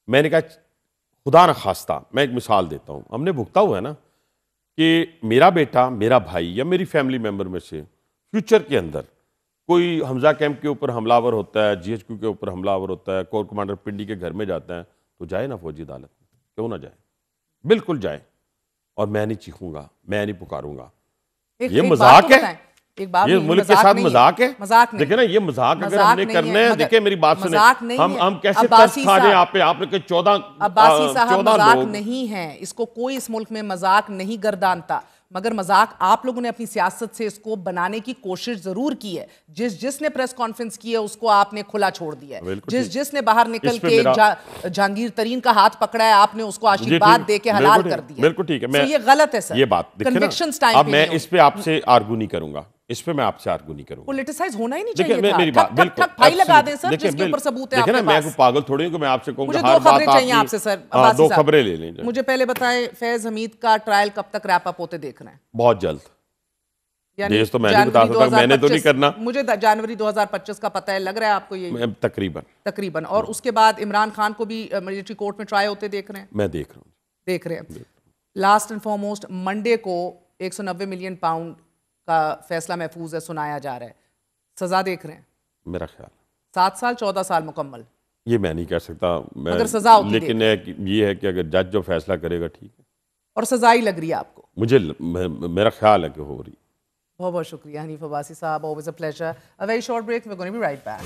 मैंने कहा खुदा न खास्ता, मैं एक मिसाल देता हूँ, हमने भुगता हुआ है ना कि मेरा बेटा, मेरा भाई या मेरी फैमिली मेम्बर में से फ्यूचर के अंदर कोई हमजा कैंप के ऊपर हमलावर होता है, GHQ के ऊपर हमलावर होता है, कोर कमांडर पिंडी के घर में जाता है, तो जाए ना फौजी अदालत में, क्यों ना जाए, बिल्कुल जाए, और मैं नहीं चीखूंगा, मैं नहीं पुकारूंगा। ये मजाक है, ये मुल्क के साथ मजाक है, देखिए ना, ये मजाक अगर हमने करना है, देखिए मेरी बात सुने, हम कैसे तरस खा रहे हैं आपने कि 14 अब्बासी साहब मजाक नहीं है, इसको कोई इस मुल्क में मजाक नहीं गर्दानता। मगर मजाक आप लोगों ने अपनी सियासत से इसको बनाने की कोशिश जरूर की है। जिसने प्रेस कॉन्फ्रेंस की है उसको आपने खुला छोड़ दिया है, जिसने बाहर निकल के जहांगीर तरीन का हाथ पकड़ा है आपने उसको आशीर्वाद दे के हलाल कर दिया। बिल्कुल ठीक है, ये गलत है सर, ये बात कन्विक्शंस टाइम अब मैं इस पे आपसे आर्गू नहीं करूंगा, इस पे मैं आपसे आर्गू नहीं करूंगा। पॉलिटिसाइज होना ही नहीं चाहिए था। मेरी बात बिल्कुल फाइल लगा दें सर जिसके ऊपर सबूत है आपके पास। मैं पागल थोड़ी हूं कि मैं आपसे कहूंगा मुझे 2 खबरें चाहिए आपसे सर। दो खबरें ले लें। मुझे पहले बताएं फैज हमीद का ट्रायल कब तक रैप अप होते देख रहे हैं? बहुत जल्द। यानी तो मैं नहीं बता सकता, मैंने तो नहीं करना। मुझे जनवरी 2025 का पता है, लग रहा है आपको ये? तकरीबन। और उसके बाद इमरान खान को भी मिलिट्री कोर्ट में ट्राई होते देख रहे हैं? मैं देख रहे हैं। लास्ट एंड फॉरमोस्ट मंडे को 190 मिलियन पाउंड का फैसला महफूज है, सुनाया जा रहा है। सजा देख रहे हैं? मेरा ख्याल 7 साल 14 साल मुकम्मल। ये मैं नहीं कह सकता, अगर सजा होती, लेकिन ये है कि अगर जज जो फैसला करेगा ठीक है। और सजा ही लग रही है आपको? मुझे मेरा ख्याल है कि हो रही। बहुत बहुत शुक्रिया हनीफ अब्बासी साहब, always a pleasure. A very short break, we are going to be right back.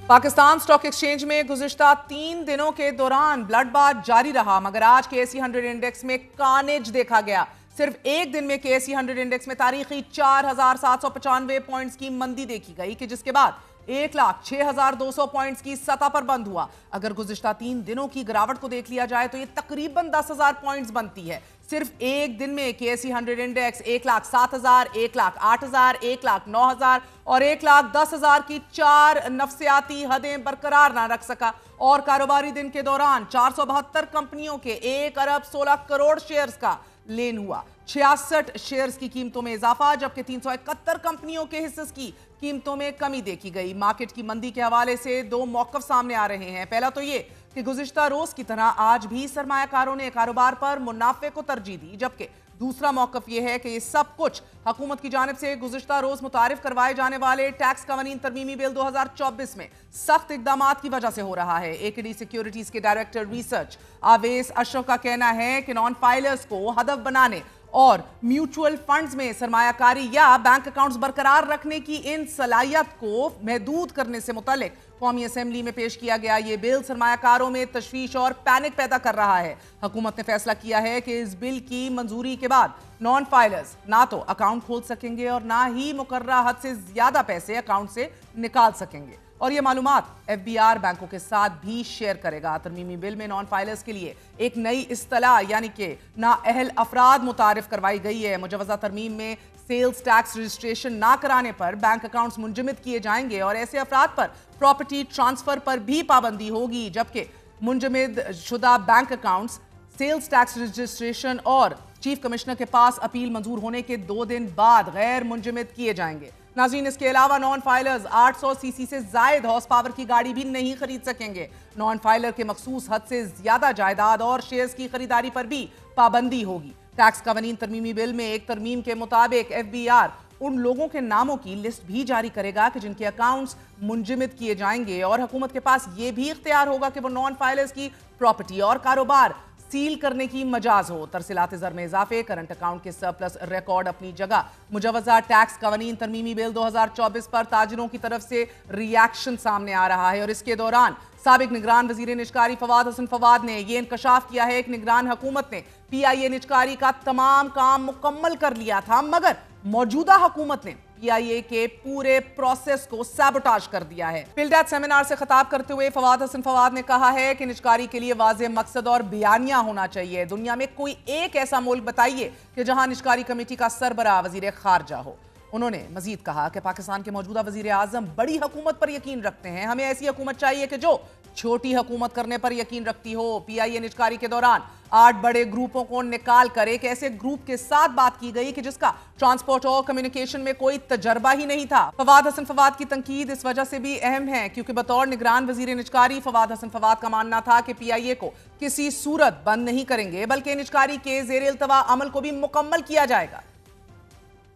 Pakistan stock exchange में गुज़िश्ता 3 दिनों के दौरान ब्लडबाथ जारी रहा, मगर आज KSE 100 इंडेक्स में कार्नेज देखा गया। सिर्फ एक दिन में KSE 100 इंडेक्स में तारीखी 4795 पॉइंट्स की मंदी देखी गई कि जिसके बाद 1,06,200 पॉइंट्स की सतह पर बंद हुआ। अगर गुज़िश्ता 3 दिनों की गिरावट को देख लिया जाए तो ये तकरीबन 10,000 पॉइंट्स बनती है। सिर्फ एक दिन में KSE 100 इंडेक्स 1,07,000, 1,08,000, 1,09,000 और 1,10,000 की 4 नफसियाती हदें बरकरार ना रख सका और कारोबारी दिन के दौरान 472 कंपनियों के 1 अरब 16 करोड़ शेयर्स का लेन हुआ। 66 शेयर्स की कीमतों में इजाफा, जबकि 371 कंपनियों के हिस्से की कीमतों में कमी देखी गई। मार्केट की मंदी के हवाले से 2 मौक़िफ़ सामने आ रहे हैं। पहला तो ये कि गुज़िश्ता रोज की तरह आज भी सरमायाकारों ने कारोबार पर मुनाफे को तरजीह दी, जबकि दूसरा मौक़िफ़ यह है कि ये सब कुछ हुकूमत की जानिब से गुज़िश्ता रोज मुतारिफ करवाए जाने वाले टैक्स कवानीन तरमीमी बिल 2024 में सख्त इक़दामात की वजह से हो रहा है। AKD सिक्योरिटीज के डायरेक्टर रिसर्च आवेश अशरफ का कहना है कि नॉन फाइलर्स को हदफ बनाने और म्यूचुअल फंड्स में सरमायाकारी या बैंक अकाउंट्स बरकरार रखने की इन सलाहियत को महदूद करने से मुतल्लिक कौमी असेंबली में पेश किया गया ये बिल सरमायाकारों में तशवीश और पैनिक पैदा कर रहा है। हुकूमत ने फैसला किया है कि इस बिल की मंजूरी के बाद नॉन फाइलर्स ना तो अकाउंट खोल सकेंगे और ना ही मुकर्ररा हद से ज्यादा पैसे अकाउंट से निकाल सकेंगे, और ये मालूमात FBR बैंकों के साथ भी शेयर करेगा। तरमीमी बिल में नॉन फाइलर्स के लिए एक नई इस्तिलाह यानी कि नाअहल अफराद मुतारिफ करवाई गई है। मुजवजा तरमीम में सेल्स टैक्स रजिस्ट्रेशन ना कराने पर बैंक अकाउंट्स मुंजमद किए जाएंगे और ऐसे अफराद पर प्रॉपर्टी ट्रांसफर पर भी पाबंदी होगी, जबकि मुंजमद शुदा bank accounts sales tax registration और चीफ कमिश्नर के पास अपील मंजूर होने के 2 दिन बाद गैर मुंजमद किए जाएंगे। नाज़रीन, इसके अलावा नॉन फाइलर्स 800 सीसी से जायद हॉर्स पावर की गाड़ी भी नहीं खरीद सकेंगे। नॉन फाइलर के मखसूस हद से ज्यादा जायदाद और शेयर्स की खरीदारी पर भी पाबंदी होगी। टैक्स कवानीन तरमीमी बिल में एक तरमीम के मुताबिक FBR उन लोगों के नामों की लिस्ट भी जारी करेगा कि जिनके अकाउंट्स मुंजमद किए जाएंगे और हुकूमत के पास ये भी इख्तियार होगा कि वो नॉन फाइलर्स की प्रॉपर्टी और कारोबार सील करने की मजाज हो। तरसीलात ज़र में इजाफे, करंट अकाउंट के सरप्लस रिकॉर्ड अपनी जगह। मुजवजा टैक्स कवानीन तरमीमी बिल 2024 पर ताजरों की तरफ से रिएक्शन सामने आ रहा है और इसके दौरान साबिक निगरान वजीर निजकारी फवाद हसन फवाद ने यह इंकशाफ किया है कि निगरान हुकूमत ने PIA निजकारी का तमाम काम मुकम्मल कर लिया था, मगर मौजूदा हुकूमत ने PIA के पूरे प्रोसेस को सैबोटाज कर दिया है। पिलडेट सेमिनार से खिताब करते हुए फवाद हसन फवाद ने कहा है कि निजकारी के लिए वाज़ेह मकसद और बयानिया होना चाहिए। दुनिया में कोई एक ऐसा मुल्क बताइए कि जहां निजकारी कमेटी का सरबराह वजीर खारजा हो। उन्होंने मजीद कहा कि पाकिस्तान के मौजूदा वजीर आजम बड़ी हुकूमत पर यकीन रखते हैं। हमें ऐसी हुकूमत चाहिए कि जो छोटी हुकूमत करने पर यकीन रखती हो। PIA निजकारी के दौरान 8 बड़े ग्रुपों को निकाल कर एक ऐसे ग्रुप के साथ बात की गई कि जिसका ट्रांसपोर्ट और कम्युनिकेशन में कोई तजर्बा ही नहीं था। फवाद हसन फवाद की तंकीद इस वजह से भी अहम है क्योंकि बतौर निगरान वजीर निजकारी फवाद हसन फवाद का मानना था कि PIA को किसी सूरत बंद नहीं करेंगे, बल्कि निजकारी के ज़ेर इल्तवा अमल को भी मुकम्मल किया जाएगा।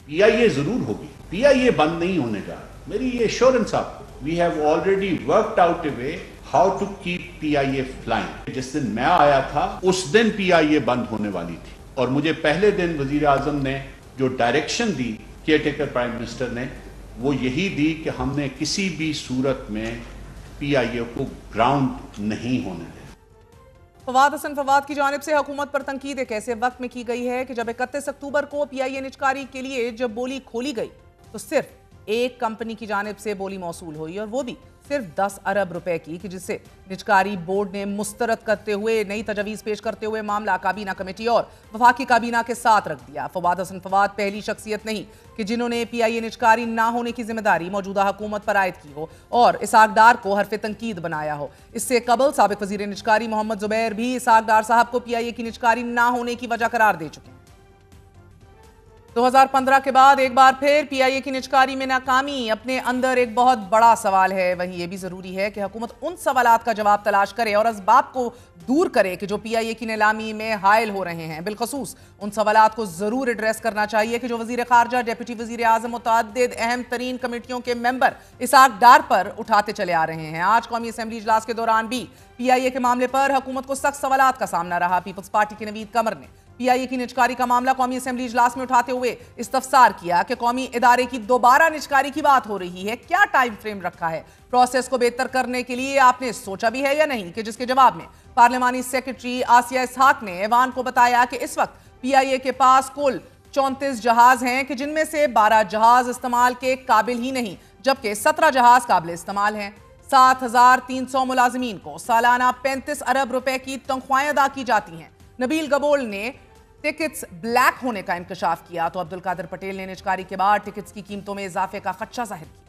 PIA जरूर होगी, PIA बंद नहीं होने जा रहा, मेरी ये एश्योरेंस आपको। We have already worked out a way how to keep PIA flying. जिस दिन मैं आया था उस दिन PIA बंद होने वाली थी और मुझे पहले दिन वजीर आजम ने जो डायरेक्शन दी केयरटेकर प्राइम मिनिस्टर ने, वो यही दी कि हमने किसी भी सूरत में PIA को ग्राउंड नहीं होने देना। फवाद हसन फवाद की जानिब से हुकूमत पर तनकीद एक ऐसे वक्त में की गई है कि जब 31 अक्टूबर को PIA निजकारी के लिए जब बोली खोली गई तो सिर्फ एक कंपनी की जानिब से बोली मौसूल हुई, और वो भी सिर्फ 10 अरब रुपए की, कि जिसे निजकारी बोर्ड ने मुस्तरद करते हुए नई तजवीज़ पेश करते हुए मामला काबीना कमेटी और वफाकी काबीना के साथ रख दिया। फवाद हसन फवाद पहली शख्सियत नहीं कि जिन्होंने PIA निजकारी ना होने की जिम्मेदारी मौजूदा हुकूमत पर आयद की हो और इसाक डार को हरफ तनकीद बनाया हो। इससे कबल साबिक वजीर निजकारी मोहम्मद जुबैर भी इसाक डार साहब को PIA की निजकारी ना होने की वजह करार दे चुके हैं। 2015 के बाद एक बार फिर PIA की निजकारी में नाकामी अपने अंदर एक बहुत बड़ा सवाल है। वहीं यह भी जरूरी है कि हुकूमत उन सवालात का जवाब तलाश करे और असबाब को दूर करे कि जो PIA की नीलामी में हायल हो रहे हैं। बिलखसूस उन सवालात को जरूर एड्रेस करना चाहिए कि जो वजीर खारजा, डेप्यूटी वजीर आजम, मुतअद्दिद अहम तरीन कमेटियों के मेंबर इसाक डार पर उठाते चले आ रहे हैं। आज कौमी असम्बली इजलास के दौरान भी PIA के मामले पर हुकूमत को सख्त सवालात का सामना रहा। पीपल्स पार्टी के नवीद कमर ने PIA की निजकारी का मामला कौमी असम्बली इजलास में उठाते हुए इस्तफसार किया कि कौमी इदारे की दोबारा निजकारी की बात हो रही है, क्या टाइम फ्रेम रखा है, प्रोसेस को बेहतर करने के लिए आपने सोचा भी है या नहीं, कि जिसके जवाब में पार्लिमानी सेक्रेटरी आसिया इसहाक ने ऐवान को बताया कि इस वक्त PIA के पास कुल 34 जहाज हैं कि जिनमें से 12 जहाज इस्तेमाल के काबिल ही नहीं, जबकि 17 जहाज काबिल इस्तेमाल हैं। 7,300 मुलाजिमीन को सालाना 35 अरब रुपए की तनख्वाहें अदा की जाती हैं। नबील गबोल ने टिकट्स ब्लैक होने का इंकशाफ किया तो अब्दुल कादिर पटेल ने निजकारी के बाद टिकट्स की कीमतों में इजाफे का खदशा जाहिर किया।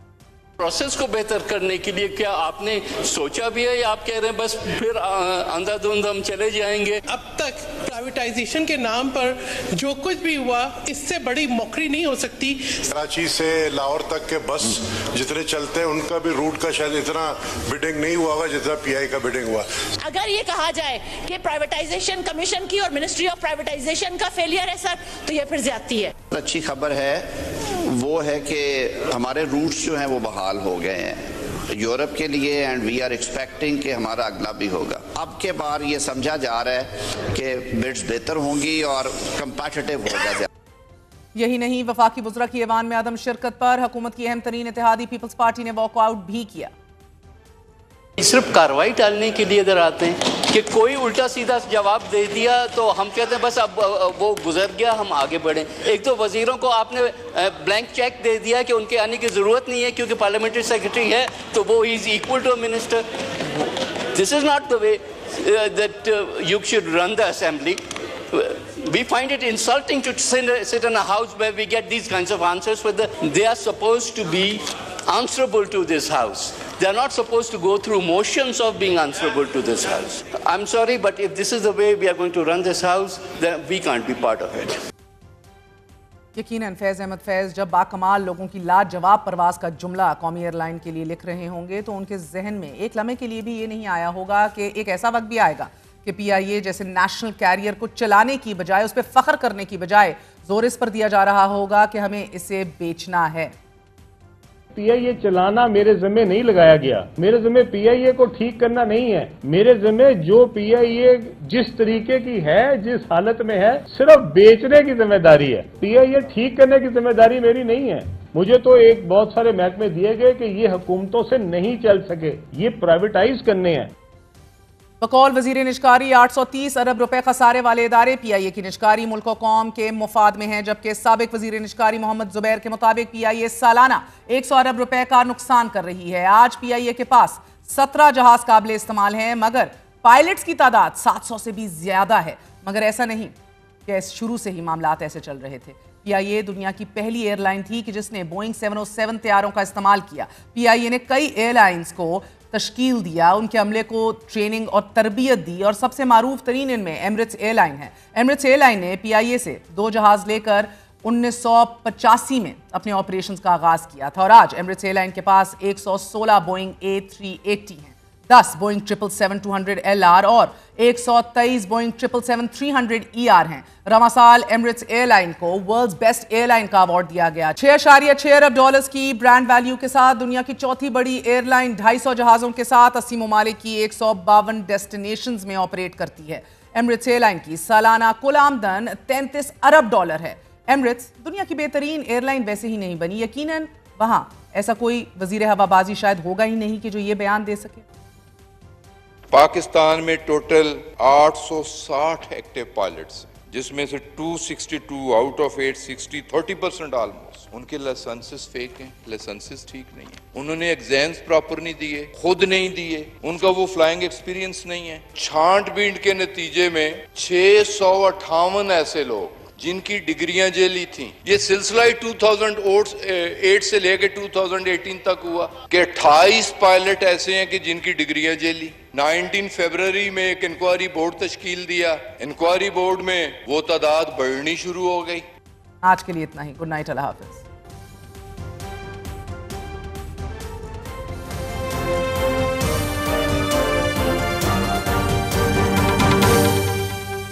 प्रोसेस को बेहतर करने के लिए क्या आपने सोचा भी है या आप कह रहे हैं बस फिर अंधाधुंध हम चले जाएंगे? अब तक प्राइवेटाइजेशन के नाम पर जो कुछ भी हुआ, इससे बड़ी मौकरी नहीं हो सकती। कराची से लाहौर तक के बस जितने चलते हैं उनका भी रूट का शायद इतना बिडिंग नहीं हुआ होगा जितना PI का बिडिंग हुआ। अगर ये कहा जाए कि प्राइवेटाइजेशन कमीशन की और मिनिस्ट्री ऑफ प्राइवेटाइजेशन का फेलियर है सर, तो ये फिर ज्यादती है। अच्छी खबर है वो है कि हमारे रूट्स जो हैं वो बहाल हो गए हैं यूरोप के लिए, एंड वी आर एक्सपेक्टिंग कि हमारा अगला भी होगा। अब के बार ये समझा जा रहा है कि बिड्स बेहतर होंगी और कंपेटिटिव होगा। यही नहीं, वफाकी वज़रा की ऐवान में आदम शिरकत पर हुकूमत की अहम तरीन इत्तेहादी पीपल्स पार्टी ने वॉकआउट भी किया। सिर्फ कार्रवाई टालने के लिए इधर आते हैं कि कोई उल्टा सीधा जवाब दे दिया तो हम कहते हैं बस अब वो गुजर गया, हम आगे बढ़ें। एक तो वजीरों को आपने ब्लैंक चेक दे दिया कि उनके आने की ज़रूरत नहीं है क्योंकि पार्लियामेंट्री सेक्रेटरी है तो वो is equal to a minister. This is not the way that you should run the assembly. We find it insulting to sit in a house where we get these kinds of answers. They are supposed to be answerable to this house. They are not supposed to go through motions of being answerable to this house. I'm sorry, but if this is the way we are going to run this house, then we can't be part of it. यकीनन फैज़ अहमद फैज़ जब बाकमाल लोगों की लाजवाब परवाज का जुमला कौमी एयरलाइन के लिए लिख रहे होंगे तो उनके जहन में एक लम्हे के लिए भी ये नहीं आया होगा कि एक ऐसा वक्त भी आएगा कि PIA जैसे नेशनल कैरियर को चलाने की बजाय, उस पर फख्र करने की बजाय जोर इस पर दिया जा रहा होगा कि हमें इसे बेचना है। PIA चलाना मेरे ज़िम्मे नहीं लगाया गया। मेरे ज़िम्मे PIA को ठीक करना नहीं है। मेरे ज़िम्मे जो PIA जिस तरीके की है, जिस हालत में है, सिर्फ बेचने की जिम्मेदारी है। PIA ठीक करने की जिम्मेदारी मेरी नहीं है। मुझे तो एक बहुत सारे महकमे दिए गए कि ये हुकूमतों से नहीं चल सके, ये प्राइवेटाइज करने हैं। बकौल वजीर निजकारी 830 अरब रुपए खसारे वाले इदारे PIA की निजकारी मुल्क कौम के मुफाद में है, जबकि साबिक वजीर निजकारी मोहम्मद जुबैर के मुताबिक PIA सालाना 100 अरब रुपए का नुकसान कर रही है। आज PIA के पास 17 जहाज काबिल इस्तेमाल हैं, मगर पायलट्स की तादाद 700 से भी ज्यादा है। मगर ऐसा नहीं कि शुरू से ही मामलात ऐसे चल रहे थे। PIA दुनिया की पहली एयरलाइन थी कि जिसने बोइंग 707 तैयारों का इस्तेमाल किया। PIA ने कई एयरलाइंस को तश्कील दिया, उनके अमले को ट्रेनिंग और तरबियत दी, और सबसे मारूफ तरीन इनमें एमिरेट्स एयरलाइन है। एमिरेट्स एयरलाइन ने PIA से 2 जहाज लेकर 1985 में अपने ऑपरेशंस का आगाज किया था और आज एमिरेट्स एयरलाइन के पास 116 बोइंग A380 हैं, 10 बोइंग 777-200 LR और 123 बोइंग 777-300 ER हैं। रवा साल एमिरेट्स एयरलाइन को वर्ल्ड्स बेस्ट एयरलाइन का अवार्ड दिया गया। 6.6 अरब डॉलर्स की ब्रांड वैल्यू के साथ दुनिया की चौथी बड़ी एयरलाइन 250 जहाजों के साथ 80 ममालिक की 152 डेस्टिनेशंस में ऑपरेट करती है। एमिरेट्स एयरलाइन की सालाना कुल आमदन 33 अरब डॉलर है। एमिरेट्स दुनिया की बेहतरीन एयरलाइन वैसे ही नहीं बनी, यकीनन वहां ऐसा कोई वजीर हवाबाजी शायद होगा ही नहीं कि जो ये बयान दे सके। पाकिस्तान में टोटल 860 एक्टिव पायलट्स, जिसमें से 262 आउट ऑफ 860, 30% ऑलमोस्ट, उनके लाइसेंसेस फेक हैं, लाइसेंसेस ठीक नहीं है। उन्होंने एग्जाम्स प्रॉपर नहीं दिए, खुद नहीं दिए, उनका वो फ्लाइंग एक्सपीरियंस नहीं है। छांटबीन के नतीजे में 658 ऐसे लोग जिनकी डिग्रियां जेली थी। ये सिलसिला 2008 से लेकर 2018 तक हुआ कि 28 पायलट ऐसे हैं कि जिनकी डिग्रियां जेली। 19 फरवरी में एक इंक्वायरी बोर्ड तश्कील दिया, इंक्वायरी बोर्ड में वो तादाद बढ़नी शुरू हो गई। आज के लिए इतना ही। गुड नाइट, अल्लाह हाफिज।